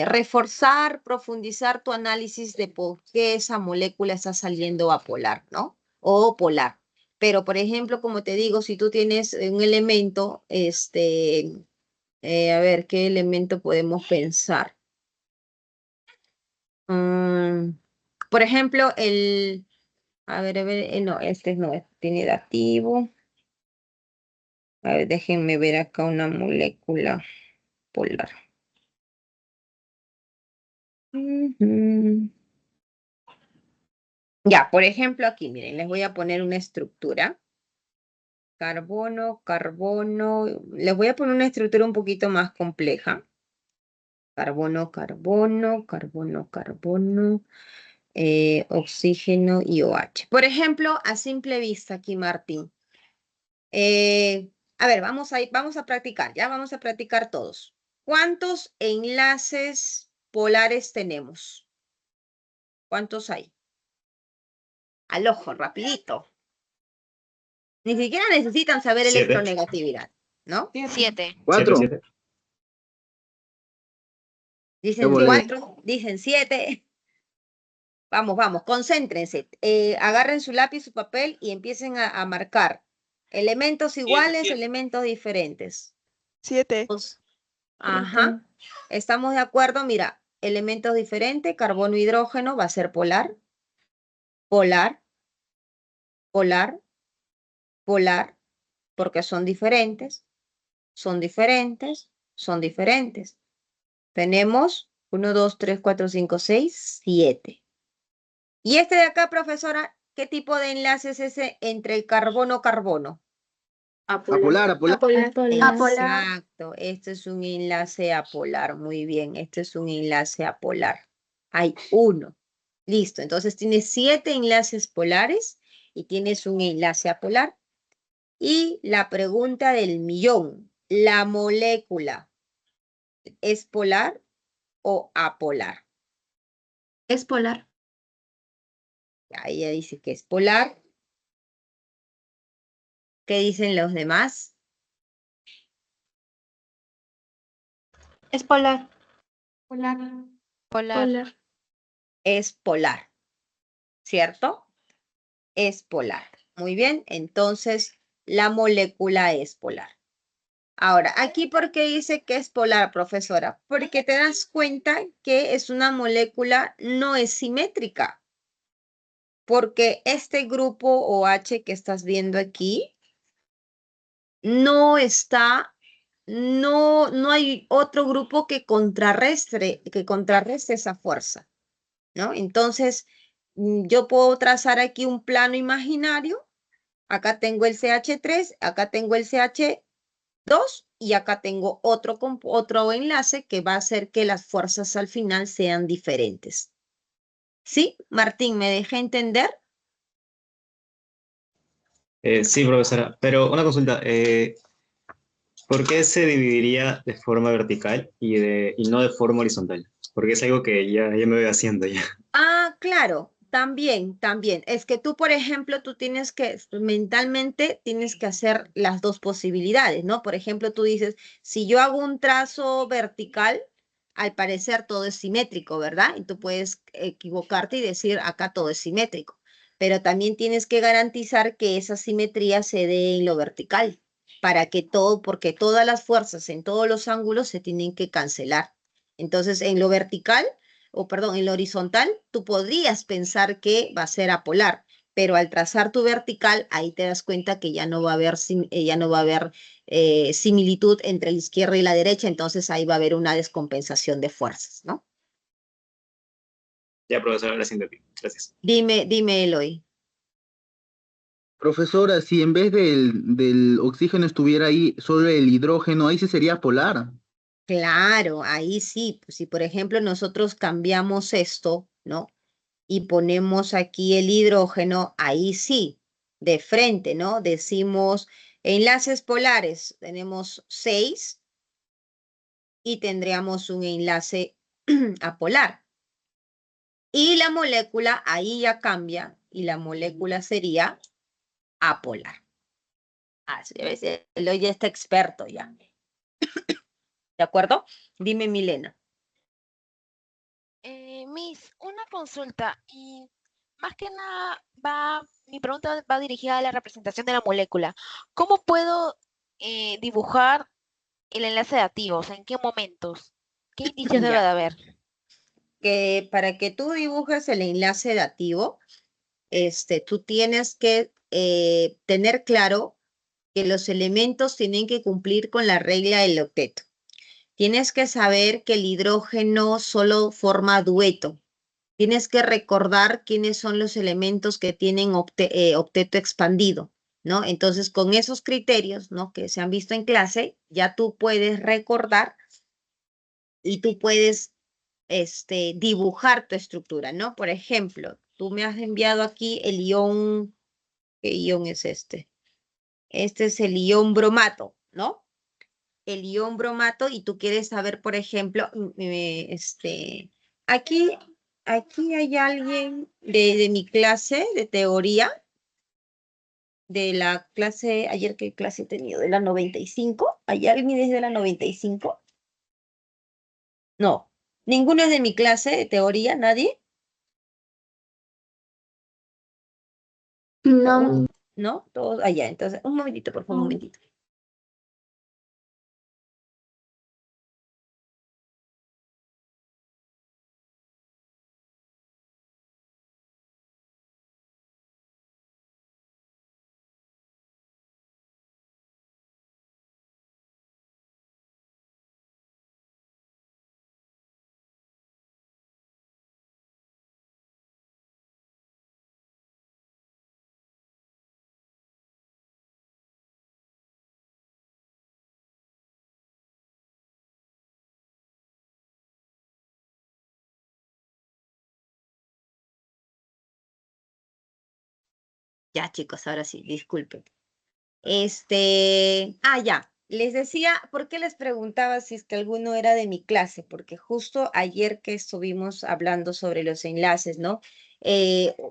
reforzar, profundizar tu análisis de por qué esa molécula está saliendo apolar, ¿no? O polar. Pero, por ejemplo, como te digo, si tú tienes un elemento, a ver, ¿qué elemento podemos pensar? Mm, por ejemplo, a ver, no, este no es, tiene dativo. A ver, déjenme ver acá una molécula polar. Ujú. Ya, por ejemplo, aquí, miren, les voy a poner una estructura. Carbono, carbono. Les voy a poner una estructura un poquito más compleja. Carbono, carbono, carbono, carbono. Oxígeno y OH. Por ejemplo, a simple vista aquí, Martín. A ver, vamos a practicar, ya vamos a practicar todos. ¿Cuántos enlaces polares tenemos? ¿Cuántos hay? Al ojo, rapidito. Ni siquiera necesitan saber 7. electronegatividad, ¿no? 7. 7, 4. 7. Ya Dicen volé. 4, dicen 7. Vamos, vamos, concéntrense. Agarren su lápiz, su papel y empiecen a marcar. Elementos iguales, 7. elementos diferentes. 7. Ajá. ¿Estamos de acuerdo? Mira, elementos diferentes, carbono, hidrógeno va a ser polar, polar, polar, polar, porque son diferentes, son diferentes, son diferentes. Tenemos 1, 2, 3, 4, 5, 6, 7. Y este de acá, profesora, ¿qué tipo de enlace es ese entre el carbono-carbono? Apolar, apolar. Exacto, este es un enlace apolar, muy bien, este es un enlace apolar. Hay uno, listo, entonces tienes 7 enlaces polares y tienes un enlace apolar. Y la pregunta del millón, ¿la molécula es polar o apolar? Es polar. Ahí ella dice que es polar. ¿Qué dicen los demás? Es polar. Polar. Polar. Polar. Es polar, ¿cierto? Es polar. Muy bien, entonces la molécula es polar. Ahora, aquí, ¿por qué dice que es polar, profesora? Porque te das cuenta que es una molécula no es simétrica. Porque este grupo OH que estás viendo aquí no está, no hay otro grupo que contrarrestre esa fuerza, ¿no? Entonces, yo puedo trazar aquí un plano imaginario. Acá tengo el CH3, acá tengo el CH2 y acá tengo otro enlace que va a hacer que las fuerzas al final sean diferentes. ¿Sí? Martín, ¿me dejé entender? Sí, profesora, pero una consulta. ¿Por qué se dividiría de forma vertical y no de forma horizontal? Porque es algo que ya me voy haciendo ya. Ah, claro, también. Es que tú, por ejemplo, tú tienes que, mentalmente, tienes que hacer las dos posibilidades, ¿no? Por ejemplo, tú dices, si yo hago un trazo vertical, al parecer todo es simétrico, ¿verdad? Y tú puedes equivocarte y decir, acá todo es simétrico. Pero también tienes que garantizar que esa simetría se dé en lo vertical, para que todo, porque todas las fuerzas en todos los ángulos se tienen que cancelar. Entonces, en lo vertical o perdón, en lo horizontal, tú podrías pensar que va a ser apolar, pero al trazar tu vertical, ahí te das cuenta que ya no va a haber, ya no va a haber similitud entre la izquierda y la derecha, entonces ahí va a haber una descompensación de fuerzas, ¿no? Ya, profesora, ahora sí entendí. Gracias. Dime, Eloy. Profesora, si en vez del oxígeno estuviera ahí solo el hidrógeno, ahí sí sería polar. Claro, ahí sí, pues si por ejemplo nosotros cambiamos esto, ¿no? Y ponemos aquí el hidrógeno, ahí sí, de frente, ¿no? Decimos enlaces polares, tenemos 6 y tendríamos un enlace apolar. Y la molécula ahí ya cambia y la molécula sería apolar. Así debe ser, él ya está experto ya. ¿De acuerdo? Dime, Milena. Miss, una consulta y más que nada mi pregunta va dirigida a la representación de la molécula. ¿Cómo puedo dibujar el enlace adaptivo? O sea, ¿en qué momentos? ¿Qué indicios debe de Ya. haber? Que para que tú dibujes el enlace dativo, tú tienes que tener claro que los elementos tienen que cumplir con la regla del octeto. Tienes que saber que el hidrógeno solo forma dueto. Tienes que recordar quiénes son los elementos que tienen octeto expandido, ¿no? Entonces, con esos criterios, ¿no? Que se han visto en clase, ya tú puedes recordar y tú puedes dibujar tu estructura, ¿no? Por ejemplo, tú me has enviado aquí el ion, ¿qué ion es este? Este es el ion bromato, ¿no? El ion bromato y tú quieres saber, por ejemplo, aquí, aquí hay alguien de mi clase de teoría, de la clase, ayer qué clase he tenido, de la 95, ¿hay alguien desde la 95? No, ninguno es de mi clase de teoría, nadie. No, ¿No? Todos allá. Entonces, un momentito, por favor, un momentito. Ya, chicos, ahora sí, disculpen. Ya, les decía, ¿por qué les preguntaba si es que alguno era de mi clase? Porque justo ayer que estuvimos hablando sobre los enlaces, ¿no?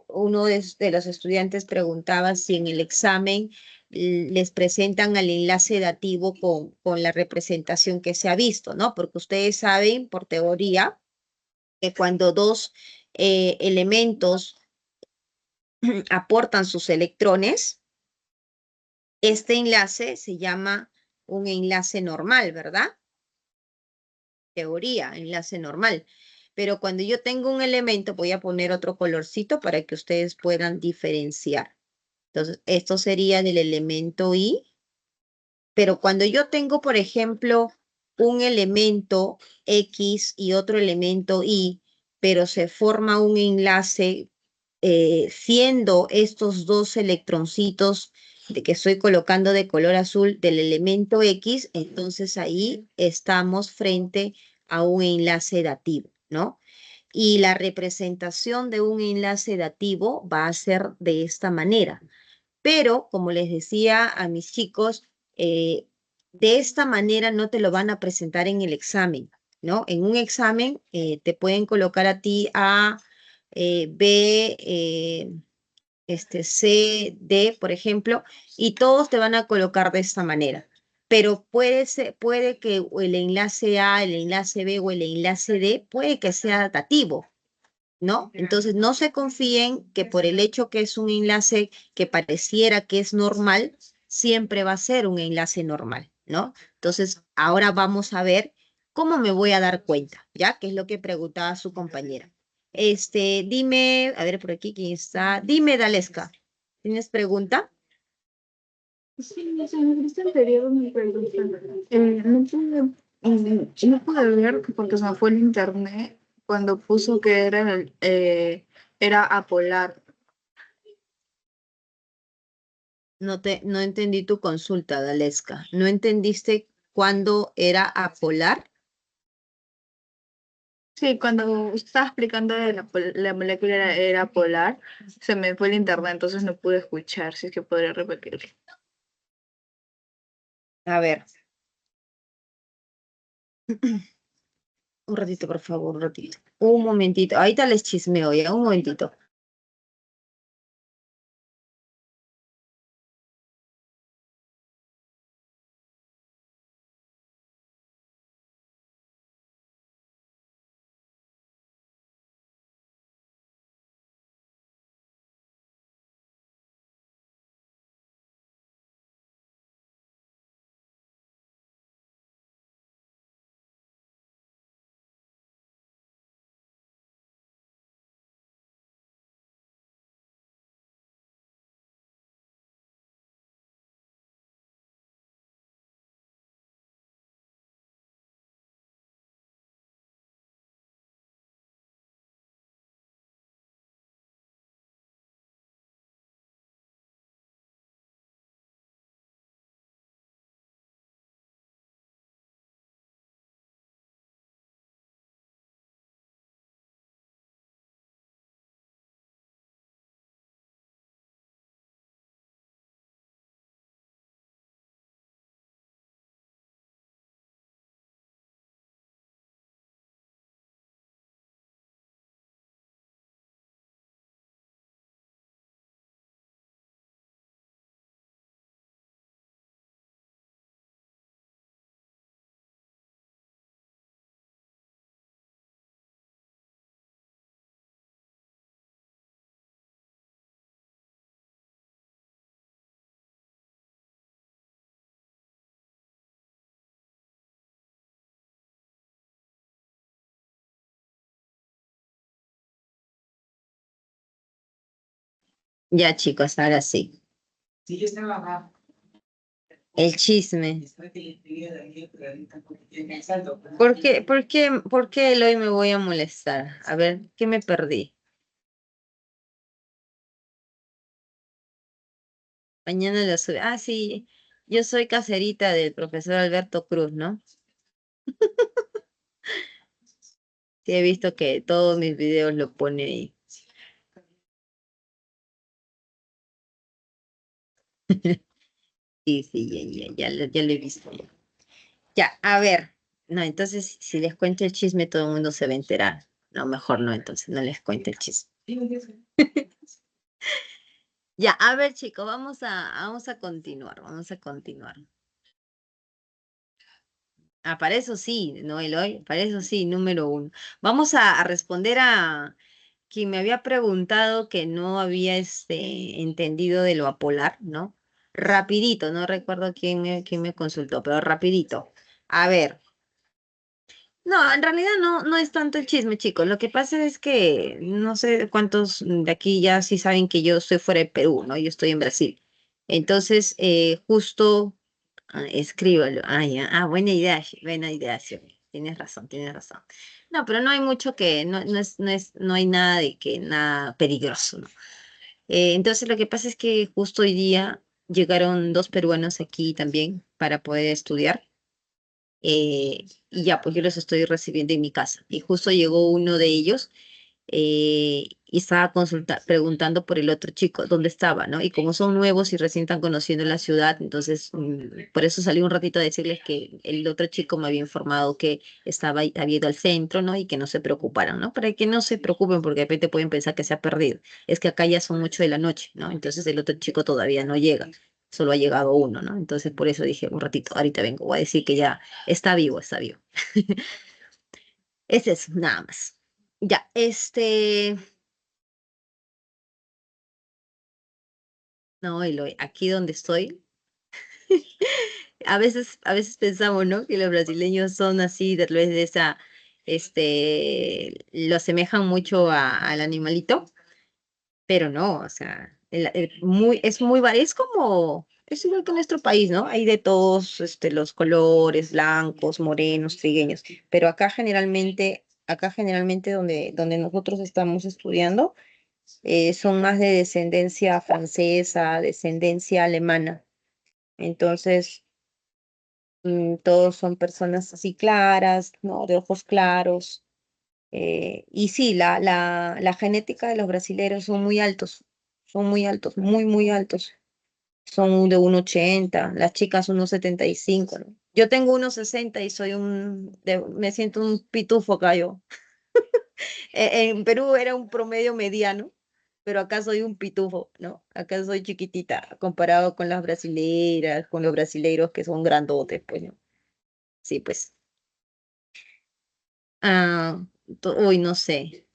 Uno de los estudiantes preguntaba si en el examen les presentan al enlace dativo con la representación que se ha visto, ¿no? Porque ustedes saben por teoría que cuando dos elementos aportan sus electrones, este enlace se llama un enlace normal, ¿verdad? Teoría, enlace normal. Pero cuando yo tengo un elemento, voy a poner otro colorcito para que ustedes puedan diferenciar. Entonces, esto sería del elemento I. Pero cuando yo tengo, por ejemplo, un elemento X y otro elemento Y, pero se forma un enlace siendo estos dos electroncitos de que estoy colocando de color azul del elemento X, entonces ahí estamos frente a un enlace dativo, ¿no? Y la representación de un enlace dativo va a ser de esta manera. Pero, como les decía a mis chicos, de esta manera no te lo van a presentar en el examen, ¿no? En un examen te pueden colocar a ti A, B, C, D, por ejemplo, y todos te van a colocar de esta manera. Pero puede que el enlace A, el enlace B o el enlace D puede que sea dativo, ¿no? Entonces, no se confíen que por el hecho que es un enlace que pareciera que es normal, siempre va a ser un enlace normal, ¿no? Entonces, ahora vamos a ver cómo me voy a dar cuenta, ¿ya? Que es lo que preguntaba su compañera. Dime, a ver por aquí quién está. Dime, Daleska, ¿tienes pregunta? Sí, en la lista anterior me pregunté, no pude ver porque se me fue el internet cuando puso que era apolar. No entendí tu consulta, Daleska. ¿No entendiste cuándo era apolar? Sí, cuando usted estaba explicando de la molécula era polar, se me fue el internet, entonces no pude escuchar, si es que podría repetirlo. A ver. Un ratito, por favor, un ratito. Un momentito. Ahorita les chismeo ya, un momentito. Ya, chicos, ahora sí. Sí, yo estaba acá. El chisme. ¿Por qué hoy me voy a molestar? A ver, ¿qué me perdí? Mañana lo sube. Ah, sí, yo soy caserita del profesor Alberto Cruz, ¿no? Sí, he visto que todos mis videos lo pone ahí. Sí, sí, ya lo he visto. Ya, a ver. No, entonces, si les cuento el chisme, todo el mundo se va a enterar. No, mejor no, entonces, no les cuento el chisme. Ya, a ver, chicos, vamos a continuar, vamos a continuar. Ah, para eso sí, no, Eloy, para eso sí, número uno. Vamos a responder a quien me había preguntado que no había entendido de lo apolar, ¿no? rapidito, no recuerdo quién me consultó, pero rapidito. A ver. No, en realidad no es tanto el chisme, chicos. Lo que pasa es que no sé cuántos de aquí ya sí saben que yo estoy fuera de Perú, ¿no? Yo estoy en Brasil. Entonces, justo escríbalo. Ah, ya. Ah, buena idea, sí. Tienes razón, tienes razón. No, pero no hay mucho que, no hay nada de que, nada peligroso, ¿no? Entonces, lo que pasa es que justo hoy día llegaron dos peruanos aquí también para poder estudiar. Y ya, pues yo los estoy recibiendo en mi casa. Y justo llegó uno de ellos y estaba preguntando por el otro chico, dónde estaba, ¿no? Y como son nuevos y recién están conociendo la ciudad, entonces por eso salí un ratito a decirles que el otro chico me había informado que había ido al centro, ¿no? Y que no se preocuparan, ¿no? Para que no se preocupen porque de repente pueden pensar que se ha perdido. Es que acá ya son 8 de la noche, ¿no? Entonces el otro chico todavía no llega. Solo ha llegado uno, ¿no? Entonces por eso dije un ratito, ahorita vengo, voy a decir que ya está vivo, está vivo. Es eso, nada más. Ya, no, Eloy, aquí donde estoy, a veces pensamos, ¿no? Que los brasileños son así, de vez de esa, lo asemejan mucho al animalito, pero no, o sea, es igual que nuestro país, ¿no? Hay de todos, los colores, blancos, morenos, trigueños, pero acá generalmente donde nosotros estamos estudiando, son más de descendencia francesa, descendencia alemana. Entonces, todos son personas así claras, ¿no? De ojos claros. Y sí, la genética de los brasileños son muy altos, muy, muy altos. Son de 1,80, las chicas 1,75, ¿no? Yo tengo 1,60 y me siento un pitufo acá yo. En Perú era un promedio mediano, pero acá soy un pitufo, ¿no? Acá soy chiquitita comparado con las brasileiras, con los brasileiros que son grandotes, pues, ¿no? Sí, pues. Ah, uy, no sé.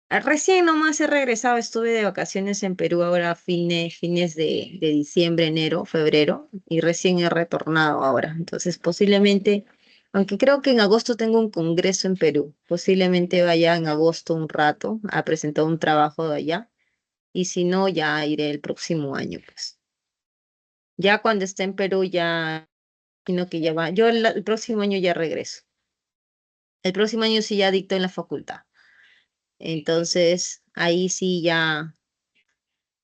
Recién nomás he regresado, estuve de vacaciones en Perú ahora fines de diciembre, enero, febrero, y recién he retornado ahora. Entonces, posiblemente, aunque creo que en agosto tengo un congreso en Perú, posiblemente vaya en agosto un rato a presentar un trabajo de allá, y si no, ya iré el próximo año, pues. Ya cuando esté en Perú, ya, sino que ya va. Yo el próximo año ya regreso. El próximo año sí ya dicto en la facultad. Entonces, ahí sí ya.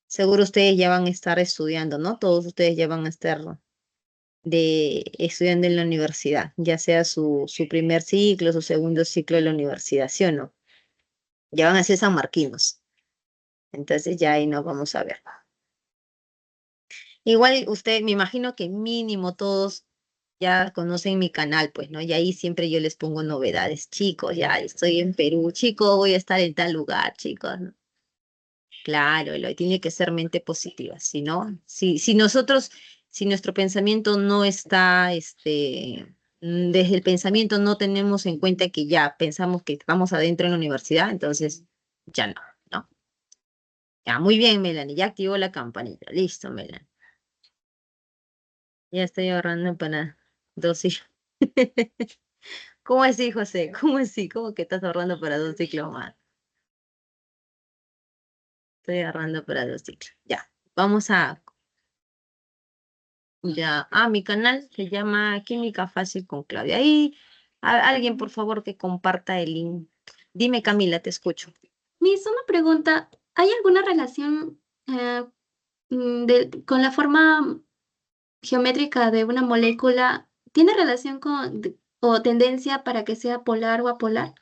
Seguro ustedes ya van a estar estudiando, ¿no? Todos ustedes ya van a estar estudiando en la universidad, ya sea su primer ciclo, su segundo ciclo de la universidad, ¿sí o no? Ya van a ser sanmarquinos. Entonces ya ahí nos vamos a ver. Igual usted, me imagino que mínimo todos ya conocen mi canal, pues, ¿no? Y ahí siempre yo les pongo novedades. Chicos, ya estoy en Perú. Chicos, voy a estar en tal lugar, chicos, ¿no? Claro, Eloy, tiene que ser mente positiva, si no, si nuestro pensamiento no está, desde el pensamiento no tenemos en cuenta que ya pensamos que estamos adentro en la universidad, entonces ya no, ¿no? Ya, muy bien, Melanie, ya activó la campanita, listo, Melanie. Ya estoy ahorrando para 2 ciclos. ¿Cómo así, José? ¿Cómo así? ¿Cómo que estás ahorrando para 2 ciclos más? Estoy ahorrando para 2 ciclos. Ya, vamos a. Ya, mi canal se llama Química Fácil con Claudia. Ahí, alguien, por favor, que comparta el link. Dime, Camila, te escucho. Miss, una pregunta. ¿Hay alguna relación con la forma geométrica de una molécula? ¿Tiene relación o tendencia para que sea polar o apolar?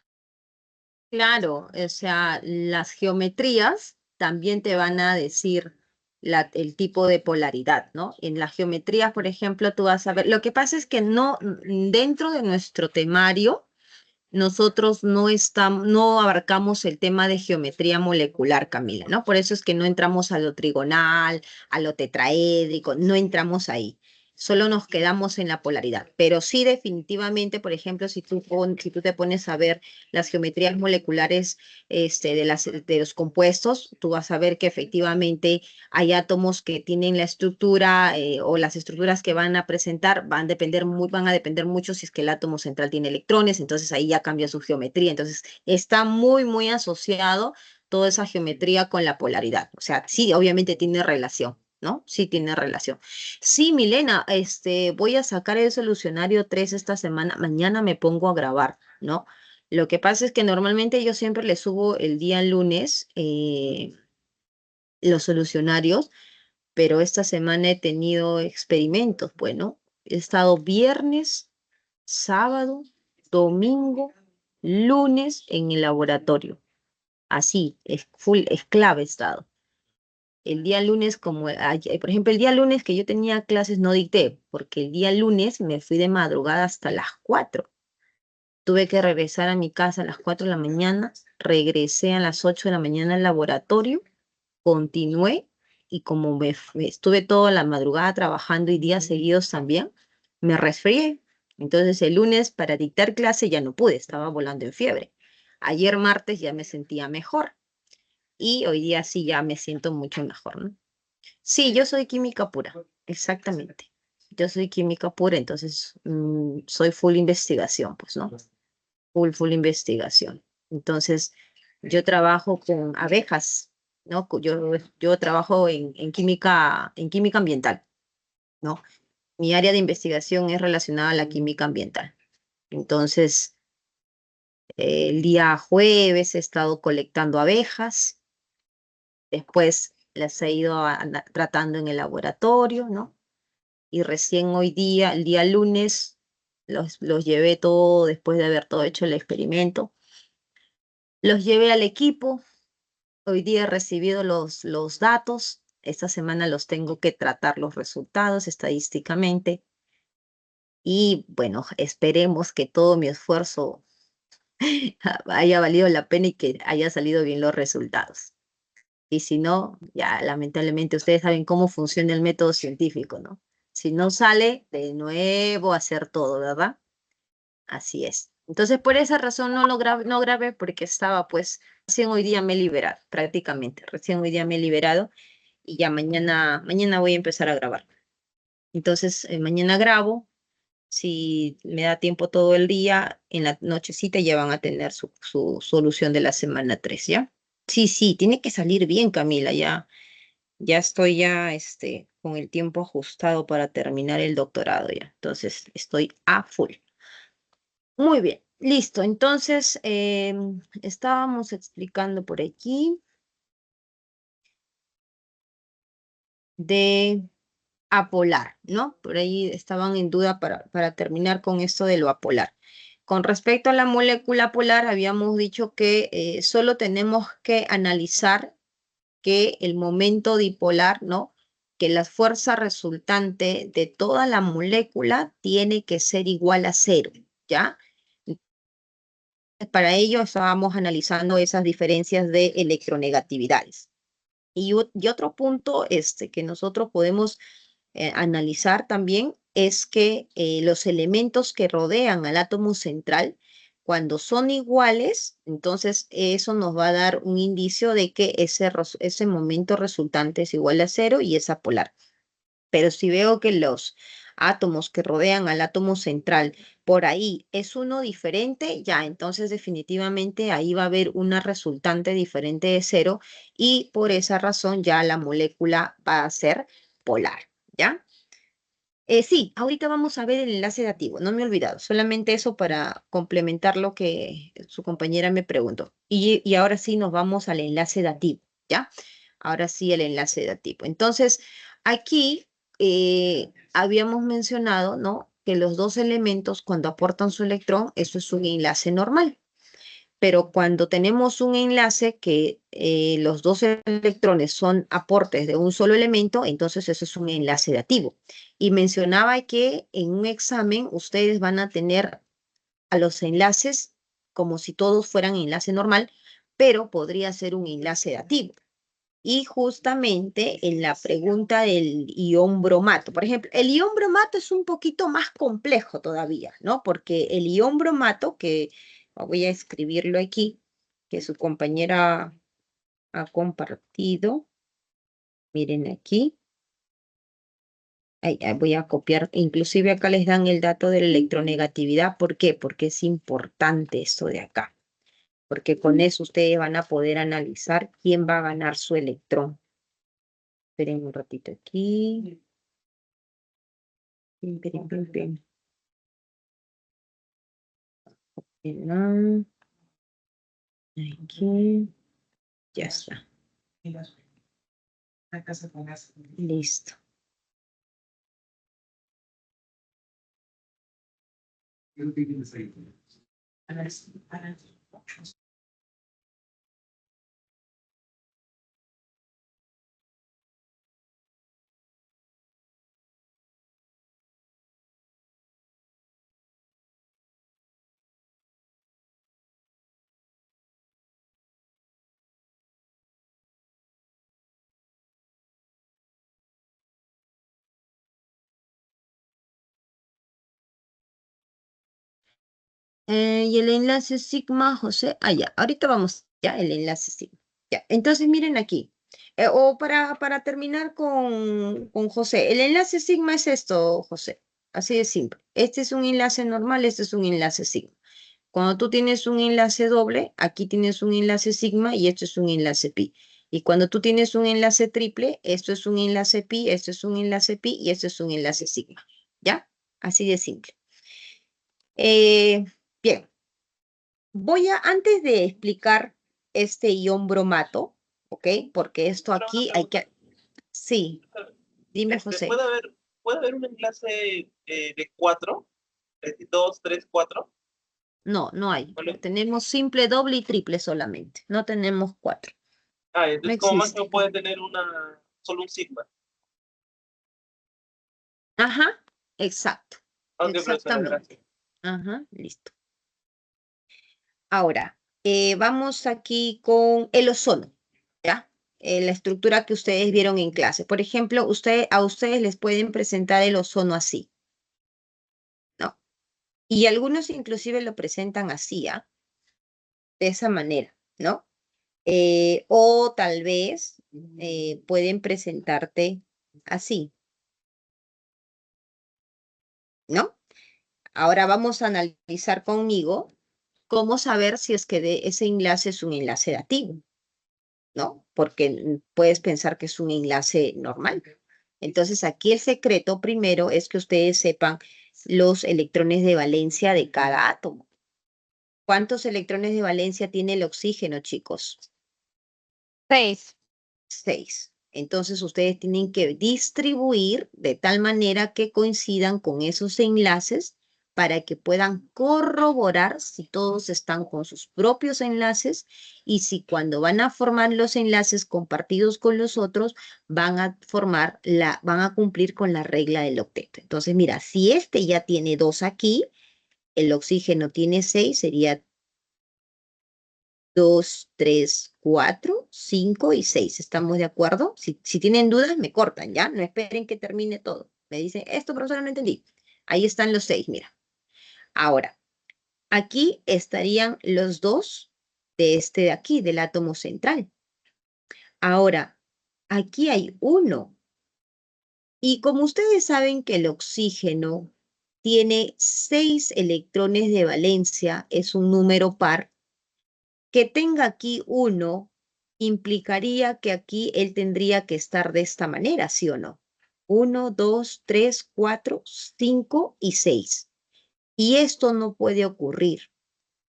Claro, o sea, las geometrías también te van a decir el tipo de polaridad, ¿no? En las geometrías, por ejemplo, tú vas a ver, lo que pasa es que no, dentro de nuestro temario, nosotros no abarcamos el tema de geometría molecular, Camila, ¿no? Por eso es que no entramos a lo trigonal, a lo tetraédrico, no entramos ahí. Solo nos quedamos en la polaridad. Pero sí, definitivamente, por ejemplo, si tú te pones a ver las geometrías moleculares de los compuestos, tú vas a ver que efectivamente hay átomos que tienen la estructura o las estructuras que van a presentar van a depender mucho si es que el átomo central tiene electrones, entonces ahí ya cambia su geometría. Entonces está muy, muy asociado toda esa geometría con la polaridad. O sea, sí, obviamente tiene relación, ¿no? Sí tiene relación. Sí, Milena, voy a sacar el solucionario 3 esta semana. Mañana me pongo a grabar, ¿no? Lo que pasa es que normalmente yo siempre le subo el día lunes los solucionarios, pero esta semana he tenido experimentos. Bueno, he estado viernes, sábado, domingo, lunes en el laboratorio. Así, es full, esclave he estado. El día lunes, por ejemplo, el día lunes que yo tenía clases no dicté, porque el día lunes me fui de madrugada hasta las 4. Tuve que regresar a mi casa a las 4 de la mañana, regresé a las 8 de la mañana al laboratorio, continué y como estuve toda la madrugada trabajando y días seguidos también, me resfrié. Entonces el lunes para dictar clase ya no pude, estaba volando en fiebre. Ayer martes ya me sentía mejor y hoy día sí ya me siento mucho mejor, ¿no? Sí, yo soy química pura, exactamente. Yo soy química pura, entonces soy full investigación, pues, ¿no? Full investigación. Entonces, yo trabajo con abejas, ¿no? Yo trabajo en química ambiental, ¿no? Mi área de investigación es relacionada a la química ambiental. Entonces, el día jueves he estado colectando abejas, después las he ido tratando en el laboratorio, ¿no? Y recién hoy día, el día lunes, los llevé todo, después de haber todo hecho el experimento, los llevé al equipo. Hoy día he recibido los datos, esta semana los tengo que tratar los resultados estadísticamente y bueno, esperemos que todo mi esfuerzo haya valido la pena y que haya salido bien los resultados. Y si no, ya lamentablemente ustedes saben cómo funciona el método científico, ¿no? Si no sale, de nuevo a hacer todo, ¿verdad? Así es. Entonces, por esa razón no grabé porque estaba, pues, recién hoy día me he liberado, prácticamente. Recién hoy día me he liberado y ya mañana voy a empezar a grabar. Entonces, mañana grabo. Si me da tiempo todo el día, en la nochecita ya van a tener su solución de la semana 3, ¿ya? Sí, sí, tiene que salir bien, Camila, ya estoy con el tiempo ajustado para terminar el doctorado ya. Entonces, estoy a full. Muy bien, listo. Entonces, estábamos explicando por aquí de apolar, ¿no? Por ahí estaban en duda para terminar con esto de lo apolar. Con respecto a la molécula polar, habíamos dicho que solo tenemos que analizar que el momento dipolar, ¿no? Que la fuerza resultante de toda la molécula tiene que ser igual a 0, ¿ya? Para ello estábamos analizando esas diferencias de electronegatividades. Y otro punto que nosotros podemos analizar también es que los elementos que rodean al átomo central, cuando son iguales, entonces eso nos va a dar un indicio de que ese momento resultante es igual a 0 y es apolar. Pero si veo que los átomos que rodean al átomo central por ahí es uno diferente, ya, entonces definitivamente ahí va a haber una resultante diferente de 0 y por esa razón ya la molécula va a ser polar, ¿ya? Sí, ahorita vamos a ver el enlace dativo, no me he olvidado, solamente eso para complementar lo que su compañera me preguntó. Y ahora sí nos vamos al enlace dativo, ¿ya? Ahora sí el enlace dativo. Entonces, aquí habíamos mencionado, ¿no? Que los dos elementos cuando aportan su electrón, eso es un enlace normal. Pero cuando tenemos un enlace que los dos electrones son aportes de un solo elemento, entonces eso es un enlace dativo. Y mencionaba que en un examen ustedes van a tener a los enlaces como si todos fueran enlace normal, pero podría ser un enlace dativo. Y justamente en la pregunta del ion bromato, por ejemplo, el ion bromato es un poquito más complejo todavía, ¿no? Porque el ion bromato, que voy a escribirlo aquí, que su compañera ha compartido, miren aquí. Voy a copiar, inclusive acá les dan el dato de la electronegatividad. ¿Por qué? Porque es importante esto de acá, porque con eso ustedes van a poder analizar quién va a ganar su electrón. Esperen un ratito aquí. Pim, pim, pim, pim. Aquí, ya está. Listo. Y el enlace sigma, José. Ya, ahorita vamos, ya, el enlace sigma. Ya, entonces miren aquí. O para terminar con José, el enlace sigma es esto, José. Así de simple. Este es un enlace normal, este es un enlace sigma. Cuando tú tienes un enlace doble, aquí tienes un enlace sigma y esto es un enlace pi. Y cuando tú tienes un enlace triple, esto es un enlace pi, esto es un enlace pi y esto es un enlace sigma. ¿Ya? Así de simple. Bien. Antes de explicar este ion bromato, ¿ok? Porque esto Pero una aquí hay que... Sí, dime, José. ¿Puede haber un enlace de 4? Es decir, 2, 3, 4. No, no hay. ¿Vale? Tenemos simple, doble y triple solamente. No tenemos 4. No Entonces como máximo existe. puede tener solo un sigma. Ajá, exacto. Ok, profesora, gracias. Exactamente. Ajá, listo. Ahora, vamos aquí con el ozono, ¿ya? La estructura que ustedes vieron en clase. Por ejemplo, a ustedes les pueden presentar el ozono así, ¿no? Y algunos inclusive lo presentan así, ¿ah? De esa manera, ¿no? O tal vez pueden presentarte así, ¿no? Ahora vamos a analizar conmigo cómo saber si es que ese enlace es un enlace dativo, ¿no? Porque puedes pensar que es un enlace normal. Entonces, aquí el secreto primero es que ustedes sepan los electrones de valencia de cada átomo. ¿Cuántos electrones de valencia tiene el oxígeno, chicos? 6. 6. Entonces, ustedes tienen que distribuir de tal manera que coincidan con esos enlaces para que puedan corroborar si todos están con sus propios enlaces y si cuando van a formar los enlaces compartidos con los otros van a cumplir con la regla del octeto. Entonces, mira, si este ya tiene 2 aquí, el oxígeno tiene 6, sería 2, 3, 4, 5 y 6. ¿Estamos de acuerdo? Si tienen dudas, me cortan, ¿ya? No esperen que termine todo. Me dicen, esto, profesora, no entendí. Ahí están los 6, mira. Ahora, aquí estarían los 2 de este de aquí, del átomo central. Ahora, aquí hay 1. Y como ustedes saben que el oxígeno tiene 6 electrones de valencia, es un número par, que tenga aquí 1 implicaría que aquí él tendría que estar de esta manera, ¿sí o no? 1, 2, 3, 4, 5 y 6. Y esto no puede ocurrir.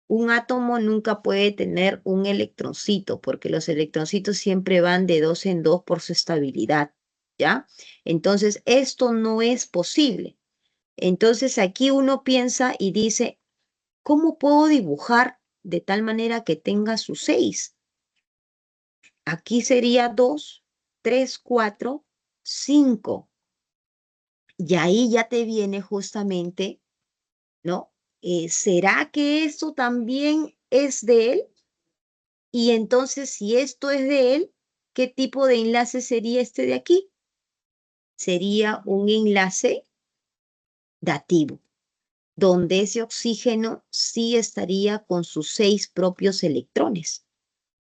Un átomo nunca puede tener un electroncito, porque los electroncitos siempre van de 2 en 2 por su estabilidad, ¿ya? Entonces, esto no es posible. Entonces, aquí uno piensa y dice, ¿cómo puedo dibujar de tal manera que tenga su 6? Aquí sería 2, 3, 4, 5. Y ahí ya te viene justamente, ¿no? ¿Será que esto también es de él? Y entonces, si esto es de él, ¿qué tipo de enlace sería este de aquí? Sería un enlace dativo, donde ese oxígeno sí estaría con sus 6 propios electrones.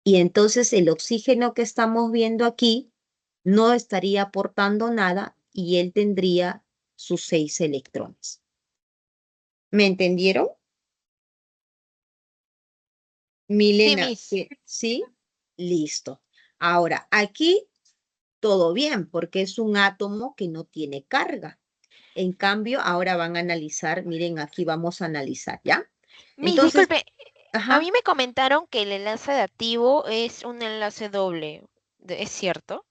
Y entonces el oxígeno que estamos viendo aquí no estaría aportando nada y él tendría sus 6 electrones. ¿Me entendieron? Sí, Milena, Miss. ¿sí? Listo. Ahora, aquí todo bien, porque es un átomo que no tiene carga. En cambio, ahora van a analizar, miren, aquí vamos a analizar, ¿ya? Miss, Entonces, disculpe, a ajá, mí me comentaron que el enlace dativo es un enlace doble. ¿Es cierto?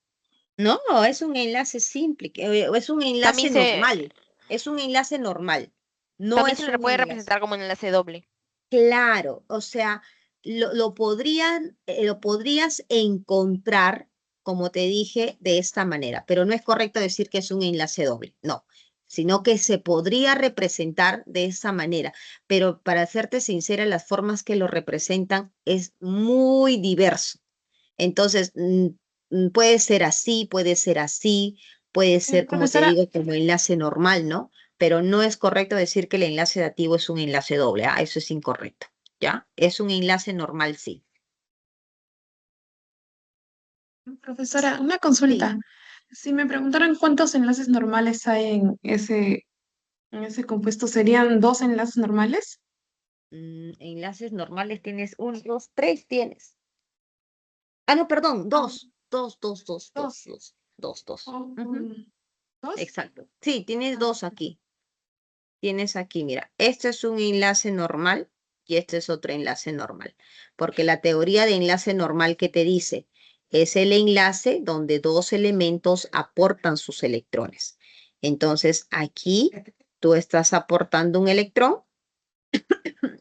no, es un enlace simple, es un enlace También se, normal, es un enlace normal, no también se es le un puede enlace. representar como un enlace doble. Claro, o sea, lo podrías encontrar, como te dije, de esta manera, pero no es correcto decir que es un enlace doble, no, sino que se podría representar de esa manera, pero para serte sincera, las formas que lo representan es muy diverso. Entonces, puede ser, como te Profesora, digo, como enlace normal, ¿no? Pero no es correcto decir que el enlace dativo es un enlace doble. Ah, eso es incorrecto, ¿ya? Es un enlace normal, sí. profesora, una Sí. consulta. Si me preguntaran cuántos enlaces normales hay en ese compuesto, ¿serían 2 enlaces normales? Enlaces normales tienes uno, dos, tres tienes. Ah, no, perdón, Ah, dos. dos. Oh, Ujú, ¿dos? exacto. Sí, tienes Ah, dos aquí. Tienes aquí, mira, este es un enlace normal y este es otro enlace normal, porque la teoría de enlace normal que te dice es el enlace donde dos elementos aportan sus electrones. Entonces, aquí tú estás aportando un electrón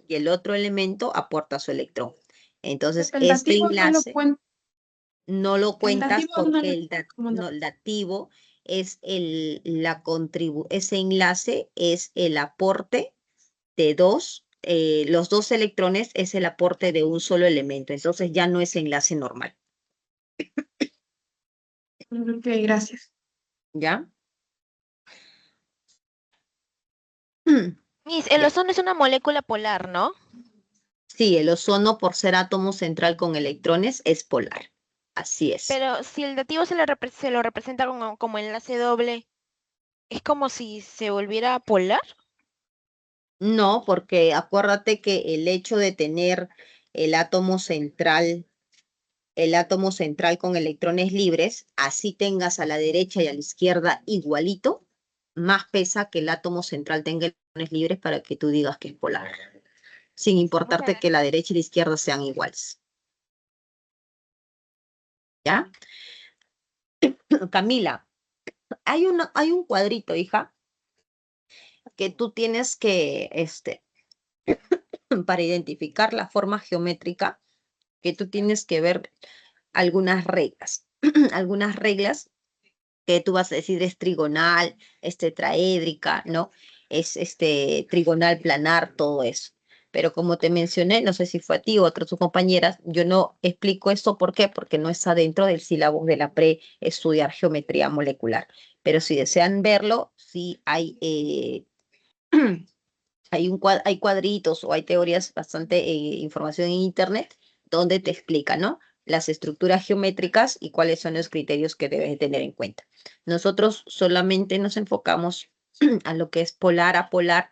y el otro elemento aporta su electrón. Entonces, el este dativo no lo enlace cuento. no lo El cuentas dativo no porque lo cuento como no, el dativo es ese enlace es el aporte de dos, los dos electrones es el aporte de un solo elemento, entonces ya no es enlace normal, Ok, gracias. ¿ya? Miss, el Ya. ozono es una molécula polar, ¿no? Sí, el ozono por ser átomo central con electrones es polar, así es. Pero si el dativo se lo representa como enlace doble, ¿es como si se volviera polar? No, porque acuérdate que el hecho de tener el átomo central, el átomo central con electrones libres, así tengas a la derecha y a la izquierda igualito, más pesa que el átomo central tenga electrones libres para que tú digas que es polar, sin Muchas importarte que gracias. la derecha y la izquierda sean iguales. ¿Ya? Camila, hay un cuadrito, hija, que tú tienes que, para identificar la forma geométrica, que tú tienes que ver algunas reglas, algunas reglas que tú vas a decir es trigonal, es tetraédrica, ¿no? Es trigonal planar, todo eso. Pero como te mencioné, no sé si fue a ti o a otras tus compañeras, yo no explico esto, ¿por qué? Porque no está dentro del sílabo de la pre estudiar geometría molecular. Pero si desean verlo, sí hay, hay cuadritos o hay teorías, bastante información en internet donde te explica, ¿no? Las estructuras geométricas y cuáles son los criterios que debes de tener en cuenta. Nosotros solamente nos enfocamos a lo que es polar, apolar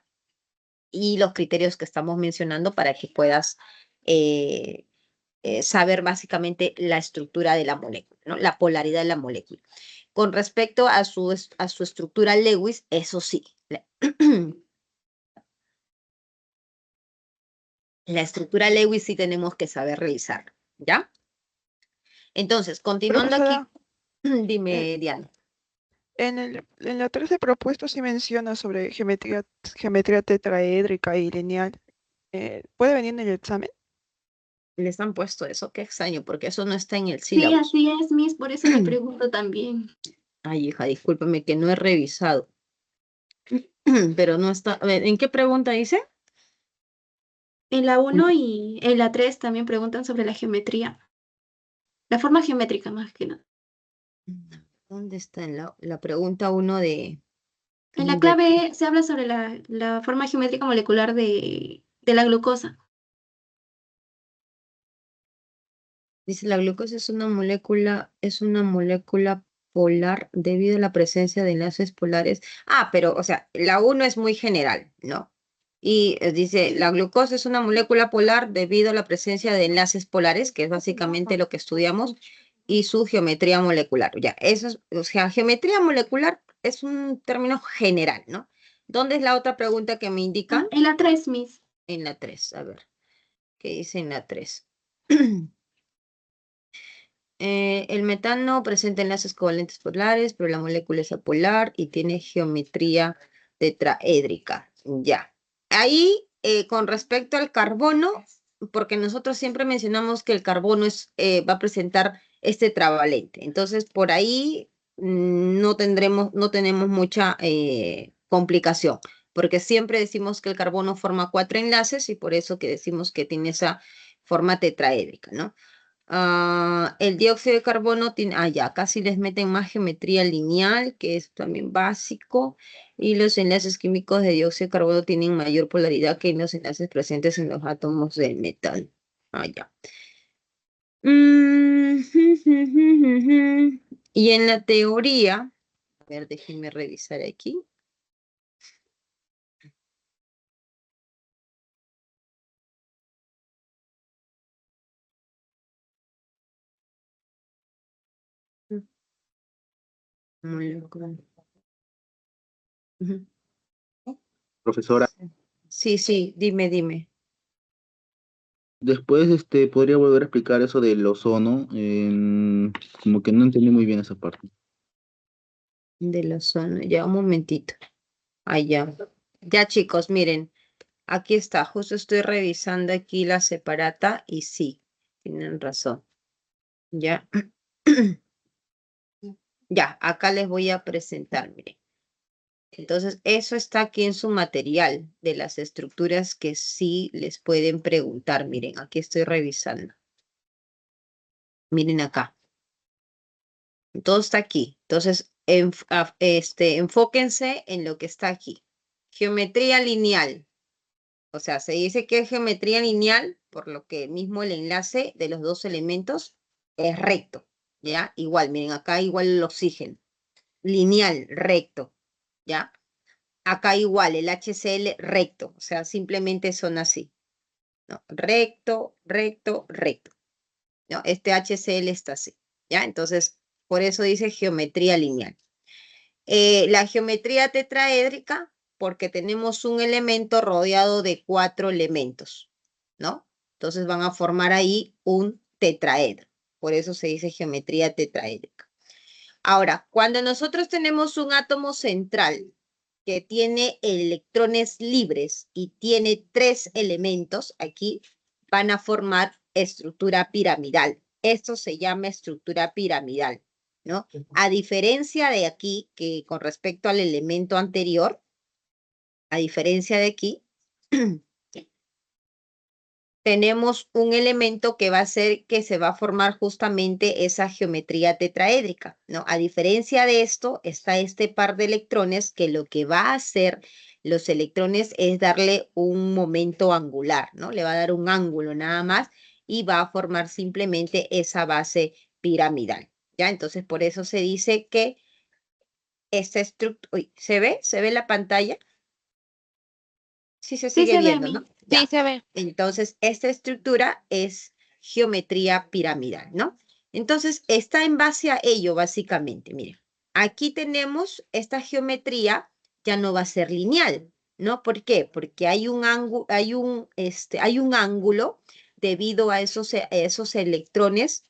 y los criterios que estamos mencionando para que puedas eh, saber básicamente la estructura de la molécula, ¿no? La polaridad de la molécula. Con respecto a a su estructura Lewis, eso sí, la estructura Lewis sí tenemos que saber realizar, ¿ya? Entonces, continuando aquí, Profesora, eh, dime, Diana. en la 13 propuesto sí menciona sobre geometría tetraédrica y lineal. ¿Puede venir en el examen? Les han puesto eso, qué extraño, porque eso no está en el Sí, sílabus. así es, Miss, por eso le pregunto también. Ay, hija, discúlpame que no he revisado, pero no está. A ver, ¿en qué pregunta dice? En la 1 y en la 3 también preguntan sobre la geometría. La forma geométrica más que nada. ¿Dónde está en la pregunta 1 En la clave E se habla sobre la forma geométrica molecular de la glucosa. dice la glucosa es una molécula polar debido a la presencia de enlaces polares. Ah, pero, o sea, la 1 es muy general, ¿no? Y dice, la glucosa es una molécula polar debido a la presencia de enlaces polares, que es básicamente lo que estudiamos, y su geometría molecular. Ya, eso es, o sea, geometría molecular es un término general, ¿no? ¿Dónde es la otra pregunta que me indica? En la 3, Miss. En la 3, a ver. ¿Qué dice en la 3? El metano presenta enlaces covalentes polares, pero la molécula es apolar y tiene geometría tetraédrica. Ya. Ahí, con respecto al carbono, porque nosotros siempre mencionamos que el carbono va a presentar este tetravalente. Entonces, por ahí no tenemos mucha complicación, porque siempre decimos que el carbono forma 4 enlaces y por eso que decimos que tiene esa forma tetraédrica, ¿no? El dióxido de carbono tiene, ya, casi les meten más geometría lineal, que es también básico, y los enlaces químicos de dióxido de carbono tienen mayor polaridad que los enlaces presentes en los átomos del metal. Ya. Y en la teoría, a ver, déjenme revisar aquí. Profesora, Sí, dime. después podría volver a explicar eso del ozono. Como que no entendí muy bien esa parte. Del ozono, ya, un momentito. Ya. Ya, chicos, miren. Aquí está, justo estoy revisando aquí la separata y sí, tienen razón. Ya. Ya, acá les voy a presentar, miren. Entonces, eso está aquí en su material de las estructuras que sí les pueden preguntar. Miren, aquí estoy revisando. Miren acá. Todo está aquí. Entonces, enfóquense en lo que está aquí. Geometría lineal. O sea, se dice que es geometría lineal, por lo que mismo el enlace de los dos elementos es recto, ¿ya? Igual, miren, acá igual el oxígeno. Lineal, recto, ¿ya? Acá igual, el HCl recto, o sea, simplemente son así, ¿no? Recto, recto, recto, ¿no? Este HCl está así, ¿ya? Entonces, por eso dice geometría lineal. La geometría tetraédrica, porque tenemos un elemento rodeado de 4 elementos, ¿no? Entonces van a formar ahí un tetraedro. Por eso se dice geometría tetraédrica. Ahora, cuando nosotros tenemos un átomo central que tiene electrones libres y tiene 3 elementos, aquí van a formar estructura piramidal. Esto se llama estructura piramidal, ¿no? A diferencia de aquí, que con respecto al elemento anterior, a diferencia de aquí, tenemos un elemento que va a ser que se va a formar justamente esa geometría tetraédrica, ¿no? A diferencia de esto, está este par de electrones que lo que va a hacer los electrones es darle un momento angular, ¿no? Le va a dar un ángulo nada más y va a formar simplemente esa base piramidal, ¿ya? Entonces, por eso se dice que esta estructura, ¿se ve? ¿Se ve la pantalla? Sí se Sí sigue se ve, viendo, Miss. ¿no? Sí, Ya. se ve. Entonces, esta estructura es geometría piramidal, ¿no? Entonces, está en base a ello, básicamente. Miren, aquí tenemos esta geometría, ya no va a ser lineal, ¿no? ¿Por qué? Porque hay un ángulo, hay un ángulo debido a esos electrones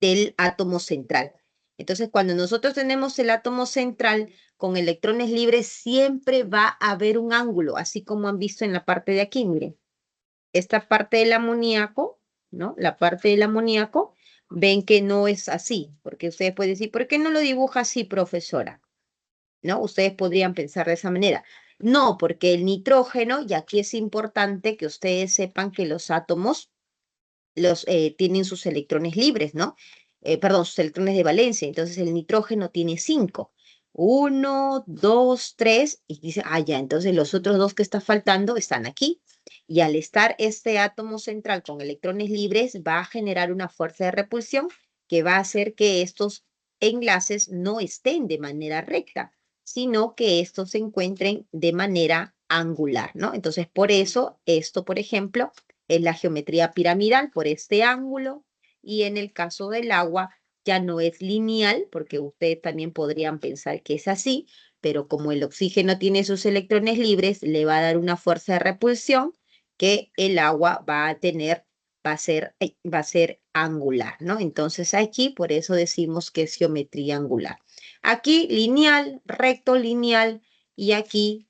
del átomo central. Entonces, cuando nosotros tenemos el átomo central con electrones libres, siempre va a haber un ángulo, así como han visto en la parte de aquí, miren. Esta parte del amoníaco, ¿no? La parte del amoníaco, ven que no es así, porque ustedes pueden decir, ¿por qué no lo dibuja así, profesora? ¿No? Ustedes podrían pensar de esa manera. No, porque el nitrógeno, y aquí es importante que ustedes sepan que los átomos tienen sus electrones libres, ¿no? Perdón, sus electrones de valencia. Entonces el nitrógeno tiene 5. 1, 2, 3, y dice, ya, entonces los otros 2 que están faltando están aquí. Y al estar este átomo central con electrones libres, va a generar una fuerza de repulsión que va a hacer que estos enlaces no estén de manera recta, sino que estos se encuentren de manera angular, ¿no? Entonces, por eso, esto, por ejemplo, es la geometría piramidal por este ángulo, y en el caso del agua ya no es lineal, porque ustedes también podrían pensar que es así, pero como el oxígeno tiene sus electrones libres, le va a dar una fuerza de repulsión que el agua va a tener, va a ser angular, ¿no? Entonces aquí, por eso decimos que es geometría angular. Aquí lineal, recto, lineal, y aquí,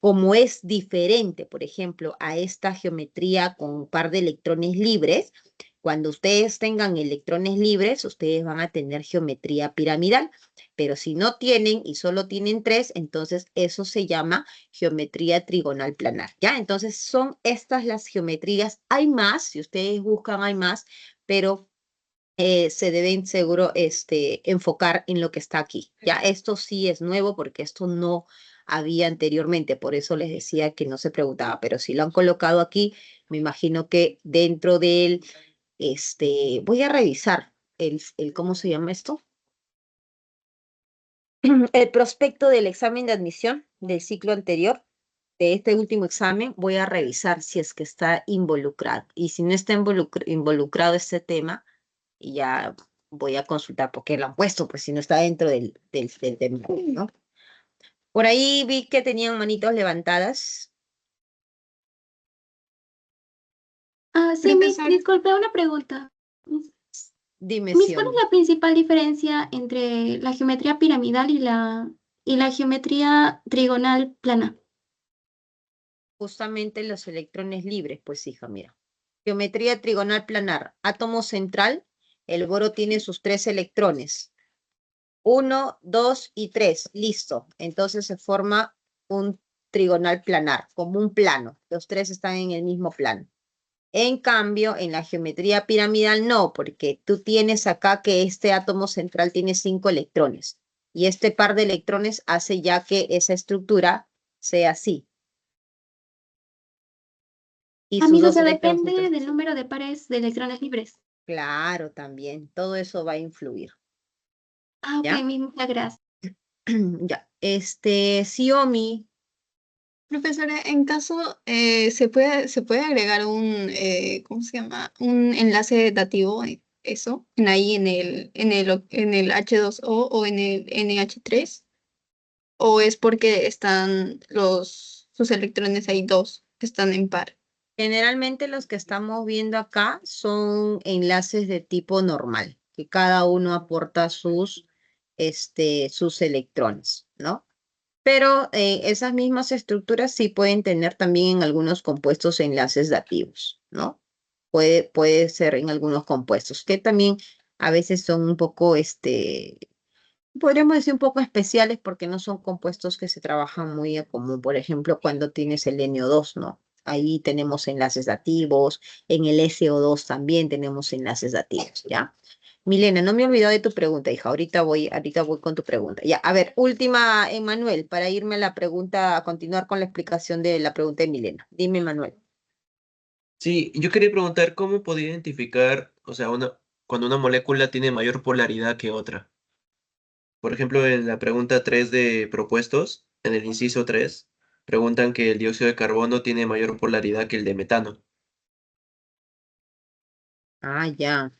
como es diferente, por ejemplo, a esta geometría con un par de electrones libres, cuando ustedes tengan electrones libres, ustedes van a tener geometría piramidal, pero si no tienen y solo tienen 3, entonces eso se llama geometría trigonal planar, ¿ya? Entonces son estas las geometrías. Hay más, si ustedes buscan hay más, pero se deben seguro enfocar en lo que está aquí, ¿ya? Esto sí es nuevo porque esto no había anteriormente, por eso les decía que no se preguntaba, pero si lo han colocado aquí, me imagino que dentro del, voy a revisar ¿cómo se llama esto? El prospecto del examen de admisión del ciclo anterior, de este último examen, voy a revisar si es que está involucrado. Y si no está involucrado este tema, ya voy a consultar por qué lo han puesto, pues si no está dentro del tema, ¿no? Por ahí vi que tenían manitos levantadas. Sí, Profesor. disculpe, una pregunta. Dime, ¿Cuál es Xion. la principal diferencia entre la geometría piramidal y la geometría trigonal plana? Justamente los electrones libres, pues hija, mira. Geometría trigonal planar. Átomo central, el boro tiene sus 3 electrones. 1, 2 y 3. Listo. Entonces se forma un trigonal planar, como un plano. Los 3 están en el mismo plano. En cambio, en la geometría piramidal no, porque tú tienes acá que este átomo central tiene 5 electrones. Y este par de electrones hace ya que esa estructura sea así. Y sus Amigos, dos se electrones. depende del número de pares de electrones libres. Claro, también. Todo eso va a influir. Ok, ¿Ya? muchas gracias. Ya. Xiaomi. Profesora, en caso, se puede agregar un, ¿cómo se llama? Un enlace dativo, eso, ahí en el H2O o en el NH3, o es porque están sus electrones ahí dos, que están en par. Generalmente los que estamos viendo acá son enlaces de tipo normal, que cada uno aporta sus electrones, ¿no? Pero esas mismas estructuras sí pueden tener también en algunos compuestos enlaces dativos, ¿no? Puede ser en algunos compuestos, que también a veces son un poco, podríamos decir un poco especiales porque no son compuestos que se trabajan muy a común. Por ejemplo, cuando tienes el NO2, ¿no? Ahí tenemos enlaces dativos, en el SO2 también tenemos enlaces dativos, ¿ya? Milena, no me he olvidado de tu pregunta, hija. Ahorita voy con tu pregunta. Ya, a ver, última, Manuel, para irme a la pregunta, a continuar con la explicación de la pregunta de Milena. Dime, Manuel. Sí, yo quería preguntar cómo podía identificar, o sea, cuando una molécula tiene mayor polaridad que otra. Por ejemplo, en la pregunta 3 de propuestos, en el inciso 3, preguntan que el dióxido de carbono tiene mayor polaridad que el de metano. Ya.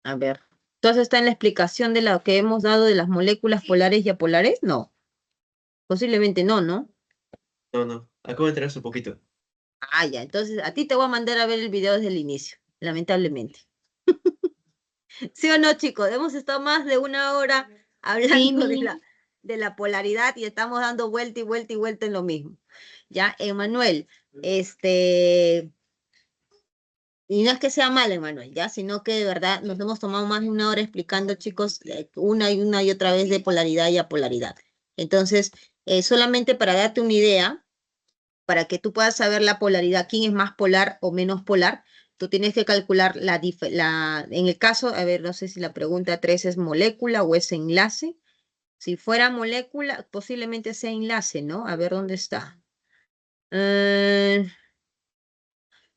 A ver. Entonces está en la explicación de lo que hemos dado de las moléculas polares y apolares. No. Posiblemente no, ¿no? No, acabo de enterarse un poquito. Ya. Entonces a ti te voy a mandar a ver el video desde el inicio, lamentablemente. ¿Sí o no, chicos? Hemos estado más de 1 hora hablando de la polaridad y estamos dando vuelta y vuelta y vuelta en lo mismo. Ya, Emanuel, y no es que sea mal, Emanuel, ya, sino que de verdad nos hemos tomado más de 1 hora explicando, chicos, una y otra vez de polaridad y apolaridad. Entonces, solamente para darte una idea, para que tú puedas saber la polaridad, quién es más polar o menos polar, Tú tienes que calcular en el caso, a ver, no sé si la pregunta 3 es molécula o es enlace. Si fuera molécula, posiblemente sea enlace, ¿no? A ver dónde está.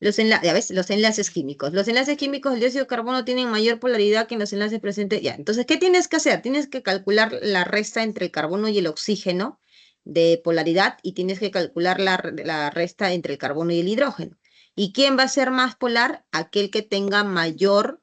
Ya ves, los enlaces químicos. Los enlaces químicos del dióxido de carbono tienen mayor polaridad que en los enlaces presentes. Ya, entonces, ¿qué tienes que hacer? Tienes que calcular la resta entre el carbono y el oxígeno de polaridad y tienes que calcular la resta entre el carbono y el hidrógeno. ¿Y quién va a ser más polar? Aquel que tenga el mayor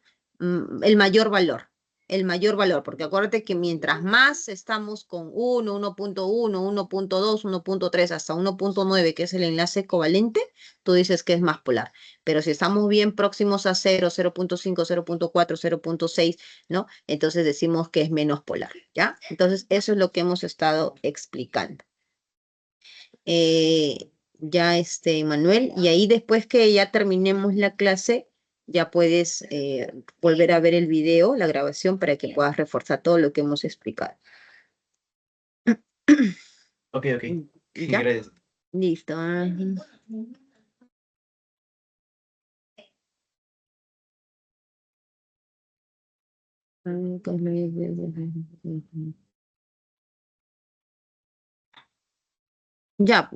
valor. El mayor valor, porque acuérdate que mientras más estamos con 1, 1.1, 1.2, 1.3 hasta 1.9, que es el enlace covalente, tú dices que es más polar. Pero si estamos bien próximos a 0, 0.5, 0.4, 0.6, ¿no? Entonces decimos que es menos polar, ¿ya? Entonces eso es lo que hemos estado explicando. Ya Manuel, y ahí después que ya terminemos la clase, ya puedes volver a ver el video, la grabación, para que puedas reforzar todo lo que hemos explicado. Ok. ¿Ya? Gracias. Listo. Ya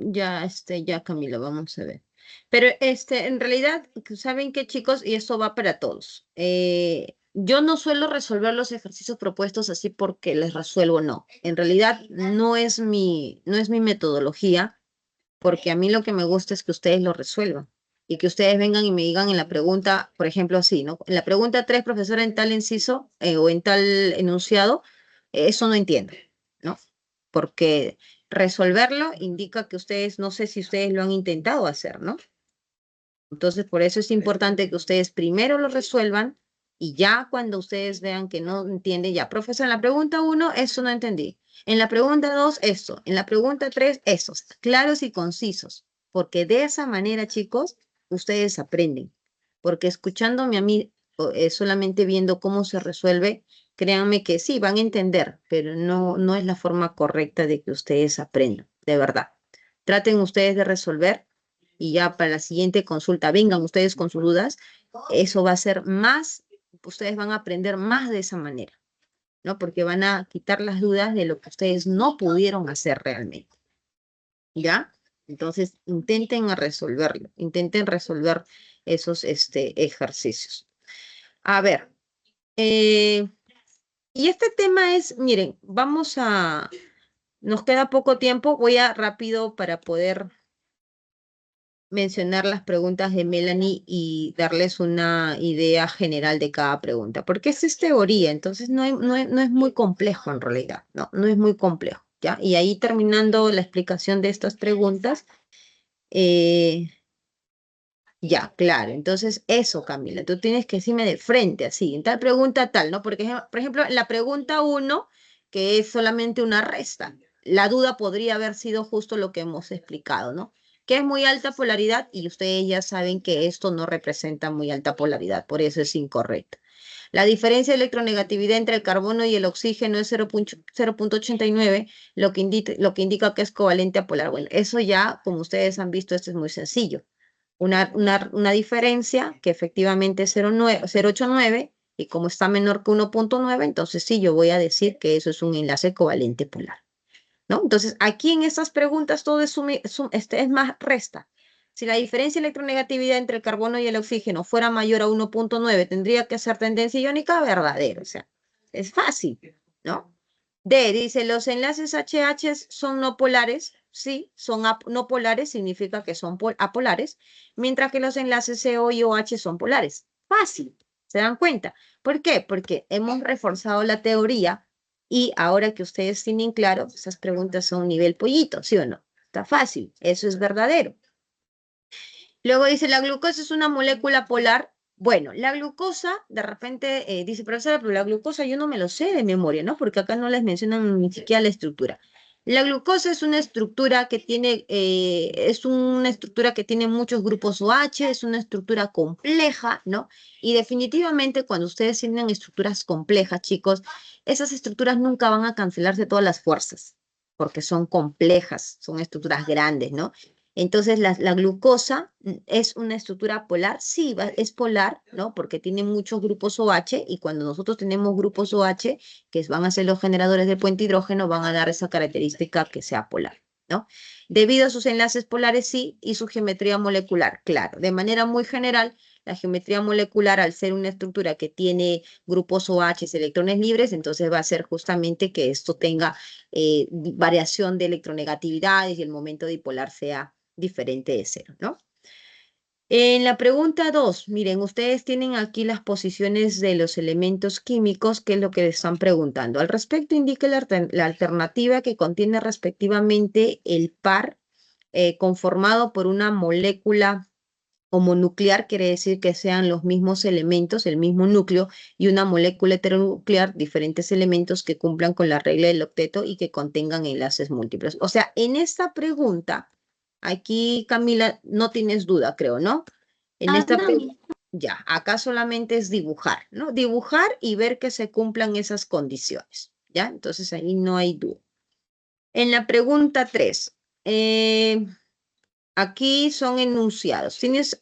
Camilo, vamos a ver. Pero en realidad, ¿saben qué, chicos? Y esto va para todos. Yo no suelo resolver los ejercicios propuestos así porque les resuelvo, no. En realidad no es mi metodología, porque a mí lo que me gusta es que ustedes lo resuelvan y que ustedes vengan y me digan en la pregunta, por ejemplo, así, ¿no? En la pregunta 3, profesora, en tal inciso o en tal enunciado, eso no entiendo, ¿no? Porque resolverlo indica que ustedes, no sé si ustedes lo han intentado hacer, ¿no? Entonces, por eso es importante que ustedes primero lo resuelvan y ya cuando ustedes vean que no entienden, ya, profesor, en la pregunta 1, eso no entendí. En la pregunta 2, esto. En la pregunta 3, esos. Claros y concisos. Porque de esa manera, chicos, ustedes aprenden. Porque escuchándome a mí, solamente viendo cómo se resuelve, créanme que sí, van a entender, pero no es la forma correcta de que ustedes aprendan, de verdad. Traten ustedes de resolver y ya para la siguiente consulta vengan ustedes con sus dudas, eso va a ser más, ustedes van a aprender más de esa manera, ¿no? Porque van a quitar las dudas de lo que ustedes no pudieron hacer realmente, ¿ya? Entonces, intenten resolverlo, intenten resolver esos ejercicios. A ver, y este tema es, miren, nos queda poco tiempo, voy a rápido para poder mencionar las preguntas de Melanie y darles una idea general de cada pregunta, porque esta es teoría, entonces no es muy complejo en realidad, no es muy complejo, ¿ya? Y ahí terminando la explicación de estas preguntas, ya, claro, entonces eso, Camila, tú tienes que decirme de frente, así, en tal pregunta tal, ¿no? Porque, por ejemplo, en la pregunta 1, que es solamente una resta, la duda podría haber sido justo lo que hemos explicado, ¿no? Que es muy alta polaridad y ustedes ya saben que esto no representa muy alta polaridad, por eso es incorrecto. La diferencia de electronegatividad entre el carbono y el oxígeno es 0.89, lo que indica que es covalente a polar. Bueno, eso ya, como ustedes han visto, esto es muy sencillo. Una diferencia que efectivamente es 0.89 y como está menor que 1.9, entonces sí, yo voy a decir que eso es un enlace covalente polar, ¿no? Entonces, aquí en estas preguntas todo es más resta. Si la diferencia de electronegatividad entre el carbono y el oxígeno fuera mayor a 1.9, tendría que ser tendencia iónica verdadero, o sea, es fácil, ¿no? D, dice, los enlaces HH son no polares. Sí, son no polares, significa que son apolares, mientras que los enlaces CO y OH son polares. Fácil, ¿se dan cuenta? ¿Por qué? Porque hemos reforzado la teoría y ahora que ustedes tienen claro, esas preguntas son nivel pollito, ¿sí o no? Está fácil, eso es verdadero. Luego dice, la glucosa es una molécula polar. Bueno, la glucosa, de repente, dice, profesora, pero la glucosa yo no me lo sé de memoria, ¿no? Porque acá no les mencionan ni siquiera la estructura. La glucosa es una estructura que tiene, muchos grupos OH, es una estructura compleja, ¿no? Y definitivamente cuando ustedes tienen estructuras complejas, chicos, esas estructuras nunca van a cancelarse todas las fuerzas, porque son complejas, son estructuras grandes, ¿no? Entonces, la glucosa es una estructura polar, sí, es polar, ¿no? Porque tiene muchos grupos OH y cuando nosotros tenemos grupos OH, que van a ser los generadores del puente hidrógeno, van a dar esa característica que sea polar, ¿no? Debido a sus enlaces polares, sí, y su geometría molecular, claro. De manera muy general, la geometría molecular, al ser una estructura que tiene grupos OH, electrones libres, entonces va a ser justamente que esto tenga variación de electronegatividades y el momento dipolar sea diferente de cero, ¿no? En la pregunta 2, miren, ustedes tienen aquí las posiciones de los elementos químicos, que es lo que les están preguntando. Al respecto, indique la alternativa que contiene respectivamente el par conformado por una molécula homonuclear, quiere decir que sean los mismos elementos, el mismo núcleo, y una molécula heteronuclear, diferentes elementos que cumplan con la regla del octeto y que contengan enlaces múltiples. O sea, en esta pregunta, aquí, Camila, no tienes duda, creo, ¿no? En esta No, pregunta, ya, acá solamente es dibujar, ¿no? Dibujar y ver que se cumplan esas condiciones, ¿ya? Entonces ahí no hay duda. En la pregunta 3, aquí son enunciados. ¿Tienes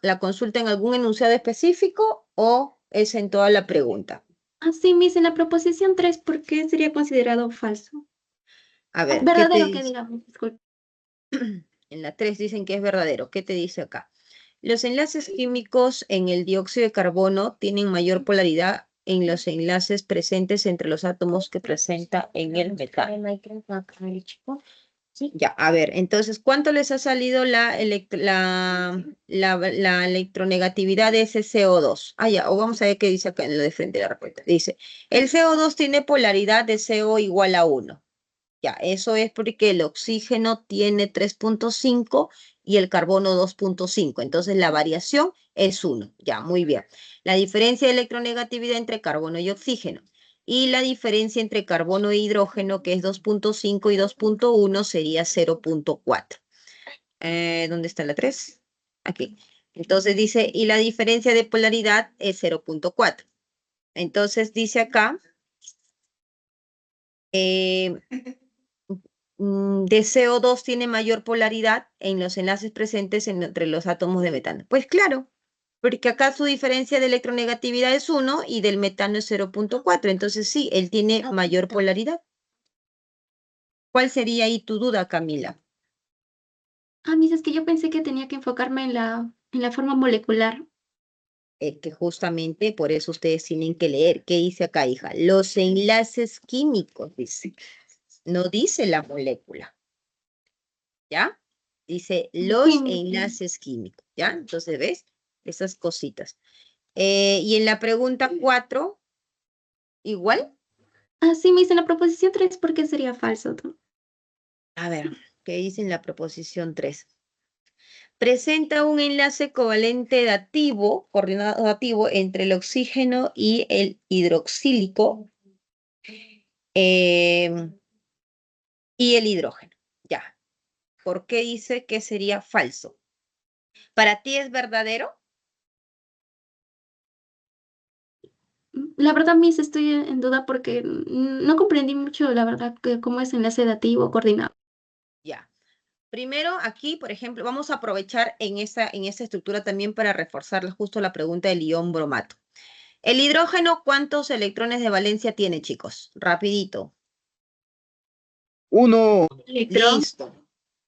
la consulta en algún enunciado específico o es en toda la pregunta? Así, Miss, en la proposición 3, ¿por qué sería considerado falso? A ver, Verdadero que digamos, disculpe. En la 3 dicen que es verdadero. ¿Qué te dice acá? Los enlaces químicos en el dióxido de carbono tienen mayor polaridad en los enlaces presentes entre los átomos que presenta en el metal. Ya, a ver, entonces, ¿cuánto les ha salido la electronegatividad de ese CO2? Ah, ya, o vamos a ver qué dice acá en lo de frente de la respuesta. Dice, el CO2 tiene polaridad de CO igual a 1. Ya, eso es porque el oxígeno tiene 3.5 y el carbono 2.5. Entonces, la variación es 1. Ya, muy bien. La diferencia de electronegatividad entre carbono y oxígeno. Y la diferencia entre carbono e hidrógeno, que es 2.5 y 2.1, sería 0.4. ¿Dónde está la 3? Aquí. Entonces dice, y la diferencia de polaridad es 0.4. Entonces dice acá, de CO2 tiene mayor polaridad en los enlaces presentes entre los átomos de metano. Pues claro, porque acá su diferencia de electronegatividad es 1 y del metano es 0.4. Entonces sí, él tiene mayor polaridad. ¿Cuál sería ahí tu duda, Camila? Miss, es que yo pensé que tenía que enfocarme en la forma molecular. Que justamente por eso ustedes tienen que leer. ¿Qué dice acá, hija? Los enlaces químicos, dice. No dice la molécula. ¿Ya? Dice los enlaces químicos. ¿Ya? Entonces, ¿ves? Esas cositas. Y en la pregunta 4, ¿igual? Sí, Miss, en la proposición 3, ¿por qué sería falso? A ver, ¿qué dice en la proposición 3? Presenta un enlace covalente dativo, coordinado dativo entre el oxígeno y el hidroxílico y el hidrógeno. Ya. ¿Por qué dice que sería falso? ¿Para ti es verdadero? La verdad, Miss, estoy en duda porque no comprendí mucho, la verdad, cómo es enlace dativo coordinado. Ya. Primero, aquí, por ejemplo, vamos a aprovechar en esta estructura también para reforzar justo la pregunta del ion bromato. El hidrógeno, ¿cuántos electrones de valencia tiene, chicos? Rapidito. 1. Listo.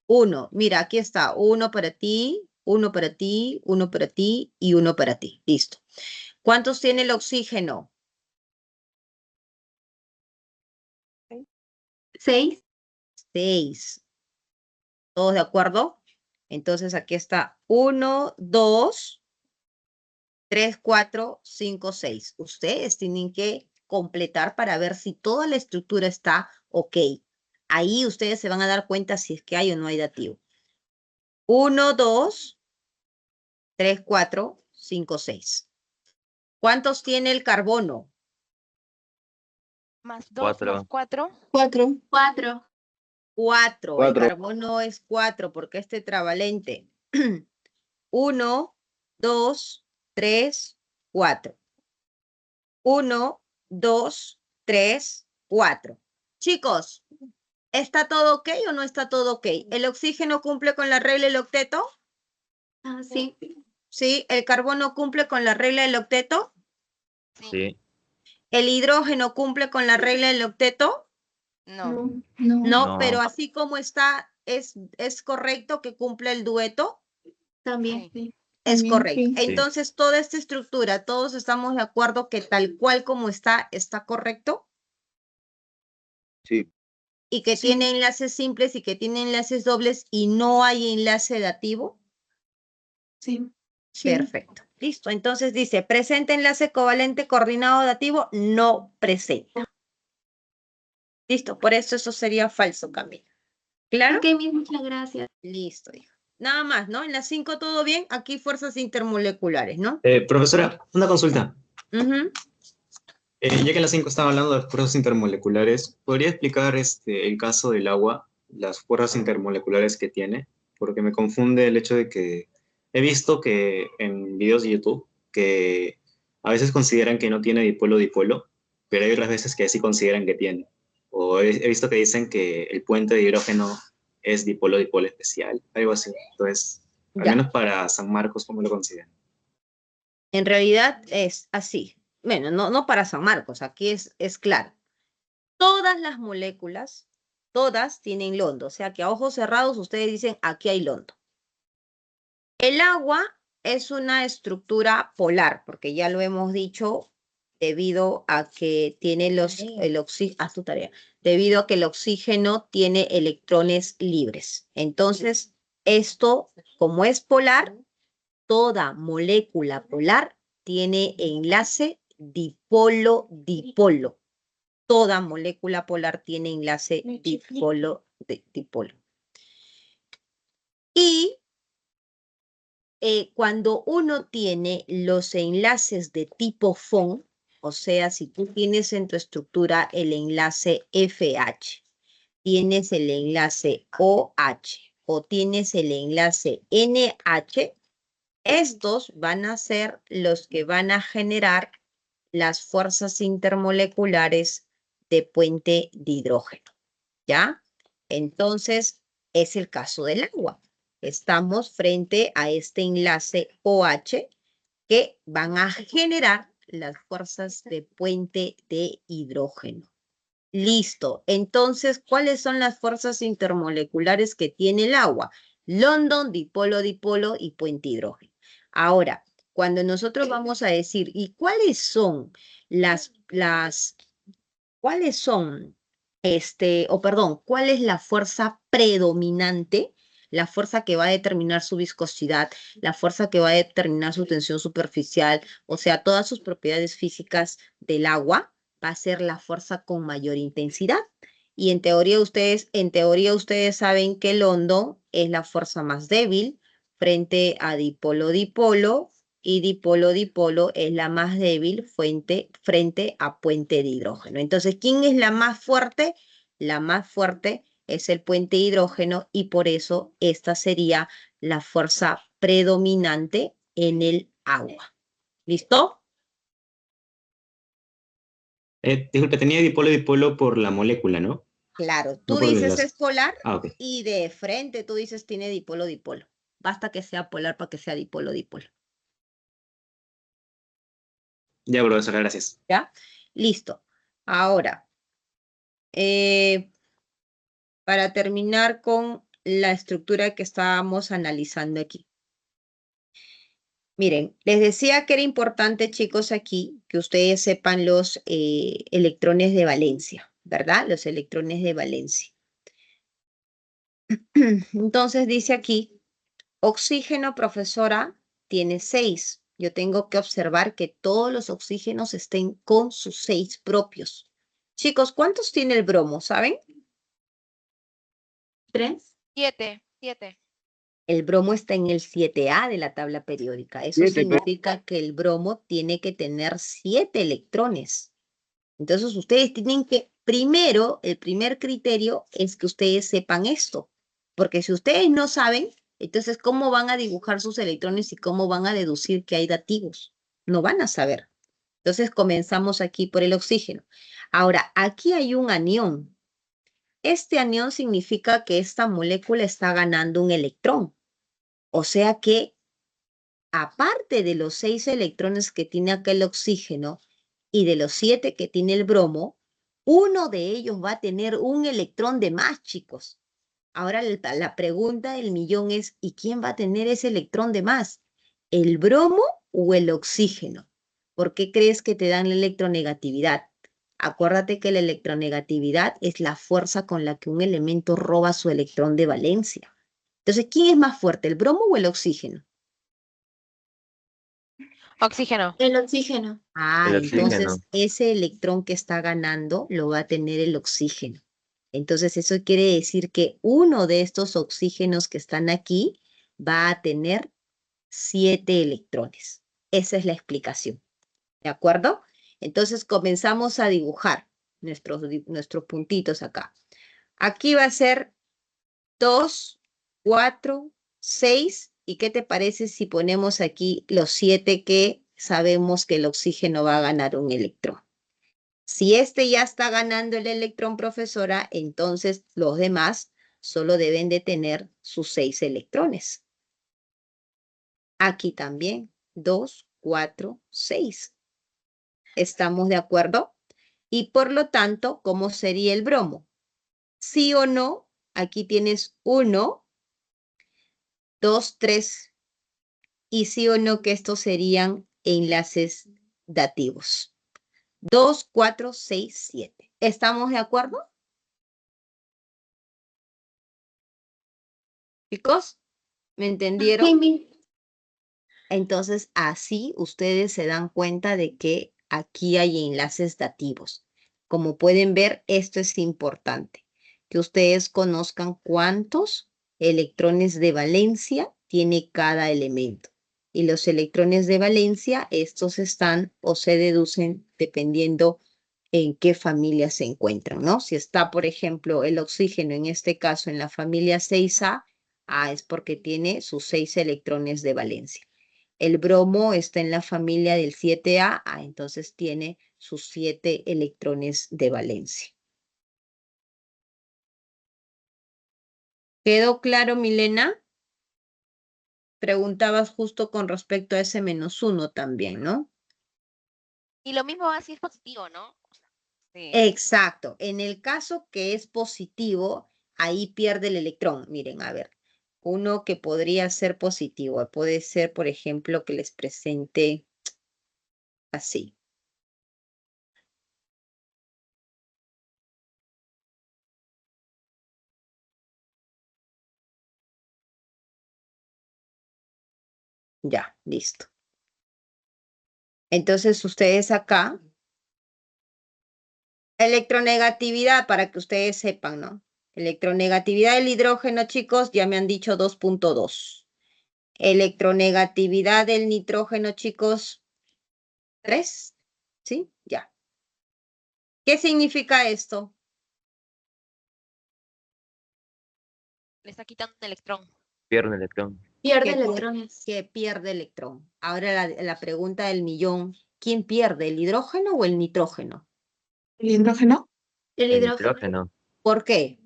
1. Mira, aquí está. 1 para ti, 1 para ti, 1 para ti y 1 para ti. Listo. ¿Cuántos tiene el oxígeno? 6. 6. ¿Todos de acuerdo? Entonces aquí está 1, 2, 3, 4, 5, 6. Ustedes tienen que completar para ver si toda la estructura está ok. Ahí ustedes se van a dar cuenta si es que hay o no hay dativo. 1, 2, 3, 4, 5, 6. ¿Cuántos tiene el carbono? Más 2 más 4. 4. 4. 4. El carbono es 4 porque es tetravalente. 1, 2, 3, 4. 1, 2, 3, 4. Chicos, ¿Está todo ok o no está todo ok? ¿El oxígeno cumple con la regla del octeto? Ah, sí. ¿Sí? ¿El carbono cumple con la regla del octeto? Sí. ¿El hidrógeno cumple con la regla del octeto? No. No, pero No. así como está, ¿es correcto que cumpla el dueto? También. Sí. Es También, correcto. sí. Entonces, toda esta estructura, todos estamos de acuerdo que tal cual como está correcto Sí. y que Sí. tiene enlaces simples y que tiene enlaces dobles y no hay enlace dativo. Sí. Sí. Perfecto. Listo. Entonces dice, presente enlace covalente coordinado dativo, no presenta. Listo. Por eso sería falso, Camila. ¿Claro? Ok, muchas gracias. Listo, hija. Nada más, ¿no? En las 5 todo bien. Aquí fuerzas intermoleculares, ¿no? Profesora, una consulta. Ujú. Ya que en las 5 estaba hablando de fuerzas intermoleculares, ¿podría explicar el caso del agua, las fuerzas intermoleculares que tiene? Porque me confunde el hecho de que he visto que en videos de YouTube que a veces consideran que no tiene dipolo-dipolo, pero hay otras veces que sí consideran que tiene. O he visto que dicen que el puente de hidrógeno es dipolo-dipolo especial, algo así. Entonces, al Ya. menos para San Marcos, ¿cómo lo consideran? En realidad es así. Bueno, no para San Marcos, aquí es claro. Todas las moléculas, todas tienen londo, o sea que a ojos cerrados ustedes dicen aquí hay londo. El agua es una estructura polar, porque ya lo hemos dicho, debido a que tiene el oxígeno, haz tu tarea, debido a que el oxígeno tiene electrones libres. Entonces, esto, como es polar, toda molécula polar tiene enlace dipolo-dipolo. Toda molécula polar tiene enlace dipolo-dipolo. Y cuando uno tiene los enlaces de tipo FON, o sea, si tú tienes en tu estructura el enlace FH, tienes el enlace OH o tienes el enlace NH, estos van a ser los que van a generar las fuerzas intermoleculares de puente de hidrógeno, ¿ya? Entonces, es el caso del agua. Estamos frente a este enlace OH que van a generar las fuerzas de puente de hidrógeno. Listo. Entonces, ¿cuáles son las fuerzas intermoleculares que tiene el agua? London, dipolo-dipolo y puente hidrógeno. Ahora, cuando nosotros vamos a decir, ¿y cuáles son cuáles son, cuál es la fuerza predominante? La fuerza que va a determinar su viscosidad, la fuerza que va a determinar su tensión superficial, o sea, todas sus propiedades físicas del agua, va a ser la fuerza con mayor intensidad. Y en teoría ustedes saben que el hondo es la fuerza más débil frente a dipolo-dipolo y dipolo-dipolo es la más débil frente a puente de hidrógeno. Entonces, ¿quién es la más fuerte? La más fuerte es el puente de hidrógeno y por eso esta sería la fuerza predominante en el agua. ¿Listo? Disculpe, tenía dipolo-dipolo por la molécula, ¿no? Claro, No tú por el dices enlace. es polar Ah, ok. y de frente tú dices tiene dipolo-dipolo. Basta que sea polar para que sea dipolo-dipolo. Ya, profesora, gracias. ¿Ya? Listo. Ahora, para terminar con la estructura que estábamos analizando aquí. Miren, les decía que era importante, chicos, aquí que ustedes sepan los electrones de valencia, ¿verdad? Los electrones de valencia. Entonces dice aquí, oxígeno, profesora, tiene 6. Yo tengo que observar que todos los oxígenos estén con sus 6 propios. Chicos, ¿cuántos tiene el bromo? ¿Saben? 3. 7. El bromo está en el 7A de la tabla periódica. Eso significa que el bromo tiene que tener 7 electrones. Entonces, ustedes tienen que, primero, el primer criterio es que ustedes sepan esto. Porque si ustedes no saben, entonces, ¿cómo van a dibujar sus electrones y cómo van a deducir que hay dativos? No van a saber. Entonces, comenzamos aquí por el oxígeno. Ahora, aquí hay un anión. Este anión significa que esta molécula está ganando un electrón. O sea que, aparte de los 6 electrones que tiene acá el oxígeno y de los 7 que tiene el bromo, uno de ellos va a tener un electrón de más, chicos. Ahora la pregunta del millón es, ¿y quién va a tener ese electrón de más? ¿El bromo o el oxígeno? ¿Por qué crees que te dan la electronegatividad? Acuérdate que la electronegatividad es la fuerza con la que un elemento roba su electrón de valencia. Entonces, ¿quién es más fuerte, el bromo o el oxígeno? Oxígeno. El oxígeno. Ah, El entonces oxígeno. ese electrón que está ganando lo va a tener el oxígeno. Entonces eso quiere decir que uno de estos oxígenos que están aquí va a tener 7 electrones. Esa es la explicación. ¿De acuerdo? Entonces comenzamos a dibujar nuestros puntitos acá. Aquí va a ser 2, 4, 6. ¿Y qué te parece si ponemos aquí los 7 que sabemos que el oxígeno va a ganar un electrón? Si este ya está ganando el electrón, profesora, entonces los demás solo deben de tener sus 6 electrones. Aquí también, 2, 4, 6. ¿Estamos de acuerdo? Y por lo tanto, ¿cómo sería el bromo? ¿Sí o no? Aquí tienes 1, 2, 3. Y sí o no que estos serían enlaces dativos. 2, 4, 6, 7. ¿Estamos de acuerdo? Chicos, ¿me entendieron? Entonces, así ustedes se dan cuenta de que aquí hay enlaces dativos. Como pueden ver, esto es importante, que ustedes conozcan cuántos electrones de valencia tiene cada elemento. Y los electrones de valencia, estos están o se deducen dependiendo en qué familia se encuentran, ¿no? Si está, por ejemplo, el oxígeno, en este caso, en la familia 6A, es porque tiene sus 6 electrones de valencia. El bromo está en la familia del 7A, entonces tiene sus 7 electrones de valencia. ¿Quedó claro, Milena? Preguntabas justo con respecto a ese -1 también, ¿no? Y lo mismo así es positivo, ¿no? Sí. Exacto. En el caso que es positivo, ahí pierde el electrón. Miren, a ver, uno que podría ser positivo, puede ser, por ejemplo, que les presente así. Ya, listo. Entonces ustedes acá, electronegatividad para que ustedes sepan, ¿no? Electronegatividad del hidrógeno, chicos, ya me han dicho 2.2. Electronegatividad del nitrógeno, chicos, 3. ¿Sí? Ya. ¿Qué significa esto? Le está quitando un electrón. Pierde un electrón. Pierde electrones. Que pierde electrón. Ahora la pregunta del millón, ¿quién pierde, el hidrógeno o el nitrógeno? ¿El hidrógeno? El El hidrógeno. nitrógeno. ¿Por qué?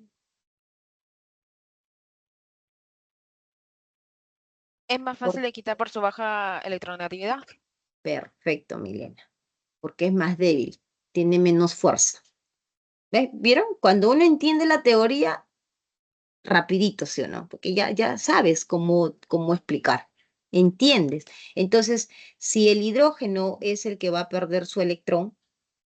Es más fácil de quitar por su baja electronegatividad. Perfecto, Milena. Porque es más débil, tiene menos fuerza. ¿Ves? ¿Vieron? Cuando uno entiende la teoría, rapidito, ¿sí o no? Porque ya sabes cómo explicar, entiendes. Entonces, si el hidrógeno es el que va a perder su electrón,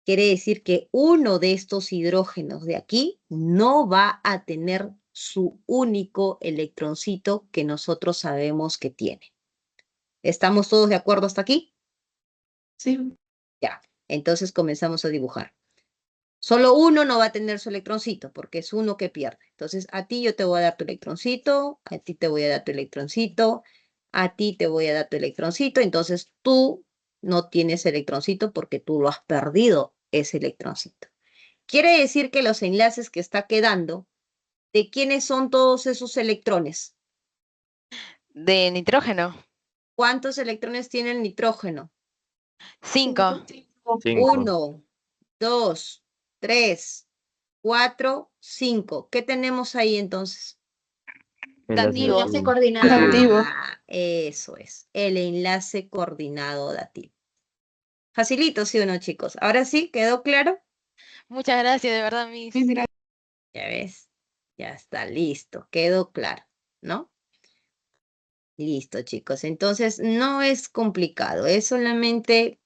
quiere decir que uno de estos hidrógenos de aquí no va a tener su único electroncito que nosotros sabemos que tiene. ¿Estamos todos de acuerdo hasta aquí? Sí. Ya, entonces comenzamos a dibujar. Solo uno no va a tener su electroncito, porque es uno que pierde. Entonces, a ti yo te voy a dar tu electroncito, a ti te voy a dar tu electroncito, a ti te voy a dar tu electroncito. Entonces, tú no tienes electroncito porque tú lo has perdido, ese electroncito. Quiere decir que los enlaces que está quedando, ¿de quiénes son todos esos electrones? De nitrógeno. ¿Cuántos electrones tiene el nitrógeno? 5. 5. 1, 2, 3, 4, 5. ¿Qué tenemos ahí entonces? Enlace dativo. coordinado. Dativo. Eso es, el enlace coordinado dativo. Facilito, ¿sí o no, chicos? Ahora sí, ¿quedó claro? Muchas gracias, de verdad, Miss. Ya ves, ya está, listo, quedó claro, ¿no? Listo, chicos. Entonces, no es complicado, es solamente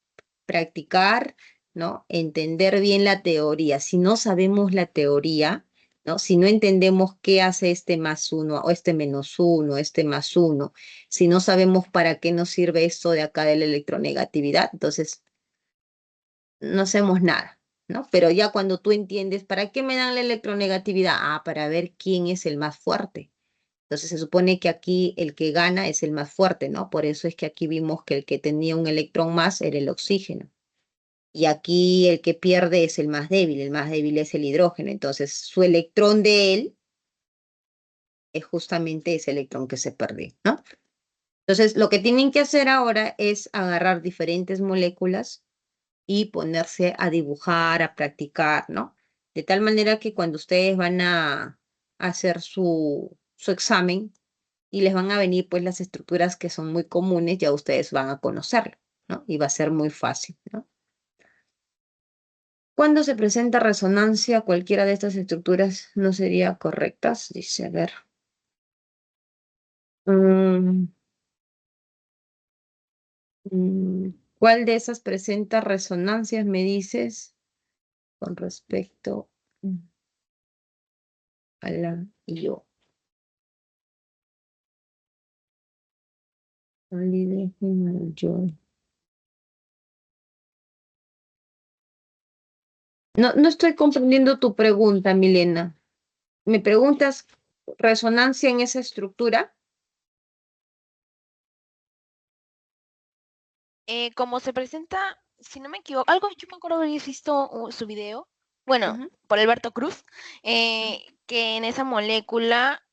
practicar, ¿no? Entender bien la teoría. Si no sabemos la teoría, ¿no? Si no entendemos qué hace este +1 o este -1, este +1, si no sabemos para qué nos sirve esto de acá de la electronegatividad, entonces no hacemos nada, ¿no? Pero ya cuando tú entiendes, ¿para qué me dan la electronegatividad? Ah, para ver quién es el más fuerte. Entonces se supone que aquí el que gana es el más fuerte, ¿no? Por eso es que aquí vimos que el que tenía un electrón más era el oxígeno. Y aquí el que pierde es el más débil es el hidrógeno. Entonces su electrón de él es justamente ese electrón que se perdió, ¿no? Entonces lo que tienen que hacer ahora es agarrar diferentes moléculas y ponerse a dibujar, a practicar, ¿no? De tal manera que cuando ustedes van a hacer su examen y les van a venir pues las estructuras que son muy comunes, ya ustedes van a conocerlo, ¿no? Y va a ser muy fácil, ¿no? Cuando se presenta resonancia, cualquiera de estas estructuras no sería correctas, dice, a ver. Mm, ¿Cuál de esas presenta resonancias, me dices, con respecto a la IO? No, no estoy comprendiendo tu pregunta, Milena. ¿Me preguntas resonancia en esa estructura? Como se presenta, si no me equivoco, algo yo me acuerdo haber visto su video, bueno, Ujú. por Alberto Cruz, que en esa molécula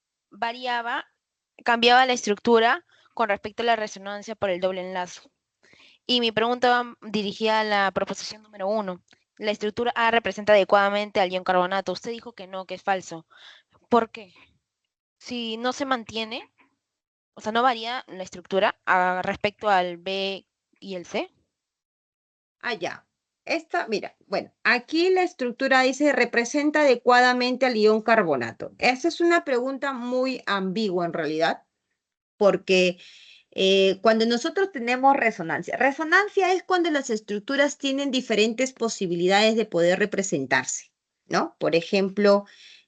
cambiaba la estructura con respecto a la resonancia por el doble enlace. Y mi pregunta va dirigida a la proposición número 1. La estructura A representa adecuadamente al ion carbonato. Usted dijo que no, que es falso. ¿Por qué? Si no se mantiene, o sea, no varía la estructura respecto al B y el C. Ah, ya. Esta, mira, bueno, aquí la estructura dice representa adecuadamente al ion carbonato. Esa es una pregunta muy ambigua en realidad, porque cuando nosotros tenemos resonancia es cuando las estructuras tienen diferentes posibilidades de poder representarse, ¿no? Por ejemplo,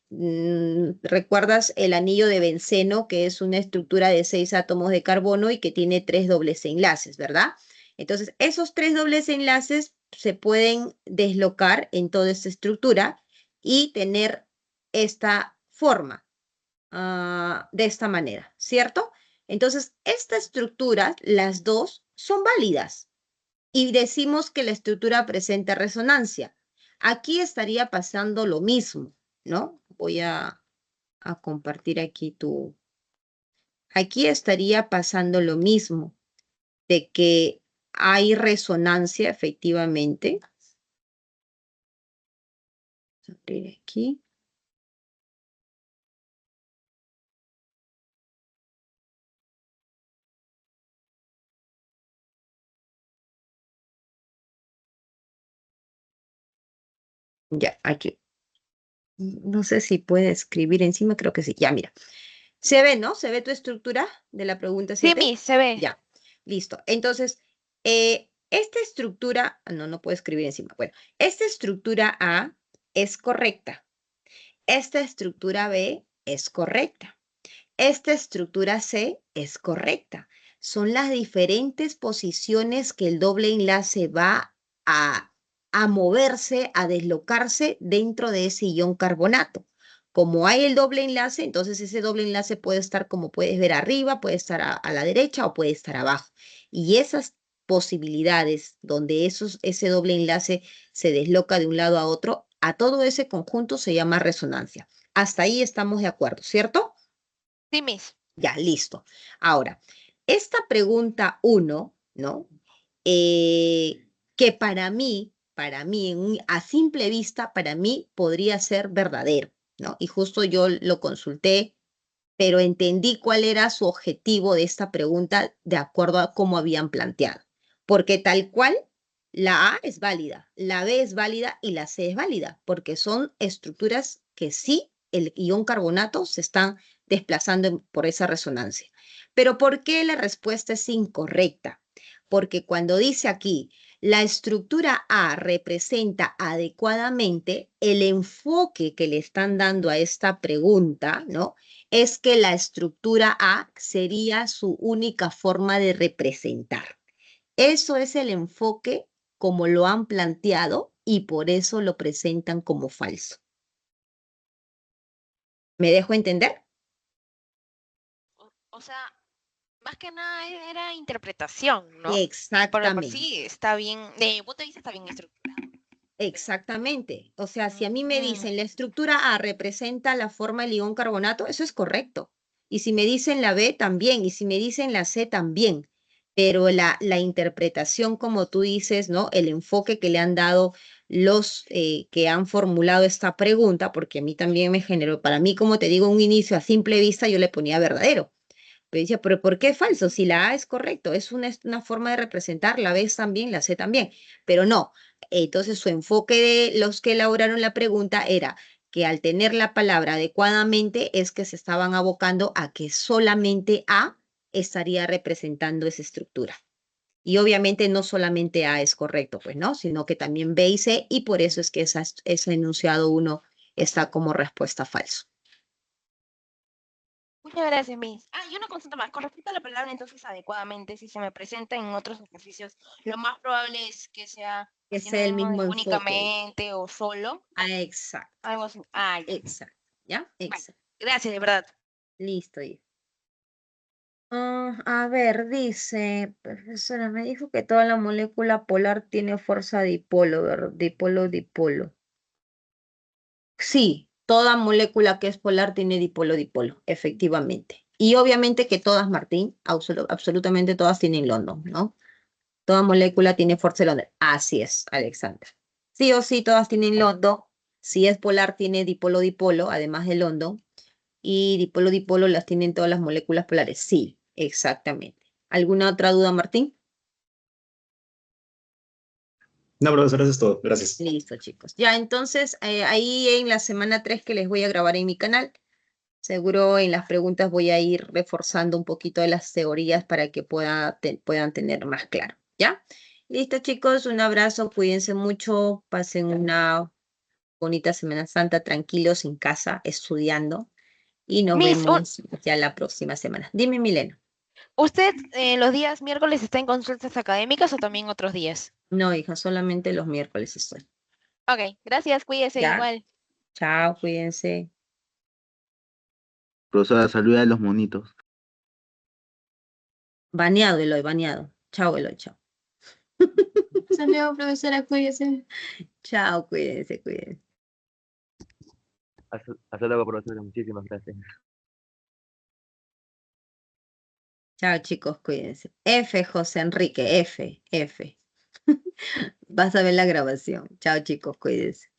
¿recuerdas el anillo de benceno, que es una estructura de 6 átomos de carbono y que tiene 3 dobles enlaces, ¿verdad? Entonces, esos 3 dobles enlaces se pueden deslocar en toda esta estructura y tener esta forma, de esta manera, ¿cierto? Entonces, esta estructura, las dos, son válidas y decimos que la estructura presenta resonancia. Aquí estaría pasando lo mismo, ¿no? Voy a compartir aquí tu... Aquí estaría pasando lo mismo, de que hay resonancia efectivamente. Vamos a abrir aquí. Ya, aquí. No sé si puede escribir encima, creo que sí. Ya, mira. ¿Se ve, no? ¿Se ve tu estructura de la pregunta Sí, 7? Miss, se ve. Ya, listo. Entonces, esta estructura, no puedo escribir encima. Bueno, esta estructura A es correcta. Esta estructura B es correcta. Esta estructura C es correcta. Son las diferentes posiciones que el doble enlace va a moverse, a deslocarse dentro de ese ion carbonato. Como hay el doble enlace, entonces ese doble enlace puede estar, como puedes ver, arriba, puede estar a la derecha o puede estar abajo. Y esas posibilidades donde ese doble enlace se desloca de un lado a otro, a todo ese conjunto se llama resonancia. Hasta ahí estamos de acuerdo, ¿cierto? Sí, Miss. Ya, listo. Ahora, esta pregunta 1, ¿no? Que para mí para mí, a simple vista, para mí podría ser verdadero, ¿no? Y justo yo lo consulté, pero entendí cuál era su objetivo de esta pregunta de acuerdo a cómo habían planteado. Porque tal cual, la A es válida, la B es válida y la C es válida, porque son estructuras que sí, el ion carbonato se están desplazando por esa resonancia. Pero ¿por qué la respuesta es incorrecta? Porque cuando dice aquí, la estructura A representa adecuadamente, el enfoque que le están dando a esta pregunta, ¿no? Es que la estructura A sería su única forma de representar. Eso es el enfoque como lo han planteado y por eso lo presentan como falso. ¿Me dejo entender? O sea, más que nada era interpretación, ¿no? Por Exactamente. sí está bien, de punto de vista está bien estructurado. Exactamente. O sea, si a mí me dicen la estructura A representa la forma del ion carbonato, eso es correcto. Y si me dicen la B, también. Y si me dicen la C, también. Pero la interpretación, como tú dices, ¿no? El enfoque que le han dado los que han formulado esta pregunta, porque a mí también me generó, para mí, como te digo, un inicio a simple vista, yo le ponía verdadero. Pero decía, ¿pero por qué falso? Si la A es correcto, es una forma de representar, la B es también, la C también. Pero no. Entonces, su enfoque de los que elaboraron la pregunta era que al tener la palabra adecuadamente es que se estaban abocando a que solamente A estaría representando esa estructura. Y obviamente no solamente A es correcto, pues no, sino que también B y C, y por eso es que ese enunciado 1 está como respuesta falso. Muchas gracias, Miss. Y una consulta más. Con respecto a la palabra, entonces, adecuadamente, si se me presenta en otros ejercicios, lo más probable es que sea Que sea el mismo enfoque. únicamente o solo. Exacto. Algo así. Ya. Exacto. Vale. Gracias, de verdad. Listo. A ver, dice, profesora, me dijo que toda la molécula polar tiene fuerza dipolo, ¿verdad? Dipolo. Sí, toda molécula que es polar tiene dipolo, efectivamente. Y obviamente que todas, Martín, absolutamente todas tienen London, ¿no? Toda molécula tiene fuerza de London. Así es, Alexandra. Sí o sí, todas tienen London. Si es polar, tiene dipolo, además de London. Y dipolo las tienen todas las moléculas polares. Sí, exactamente. ¿Alguna otra duda, Martín? No, profesor, eso es todo. Gracias. Listo, chicos. Ya, entonces, ahí en la semana 3 que les voy a grabar en mi canal, seguro en las preguntas voy a ir reforzando un poquito de las teorías para que puedan tener más claro. ¿Ya? Listo, chicos. Un abrazo. Cuídense mucho. Pasen una bonita Semana Santa, tranquilos en casa, estudiando. Y nos Miss, vemos ya la próxima semana. Dime, Milena. ¿Usted los días miércoles está en consultas académicas o también otros días? No, hija, solamente los miércoles estoy. Ok, gracias, cuídese Ya. igual. Chao, cuídense. Profesora, saluda a los monitos. Baneado, Eloy, baneado. Chao, Eloy, chao. Saludos, profesora, cuídese. Chao, cuídense. Hasta luego, profesora. Muchísimas gracias. Chao, chicos, cuídense. F, José Enrique, F. Vas a ver la grabación. Chao, chicos, cuídense.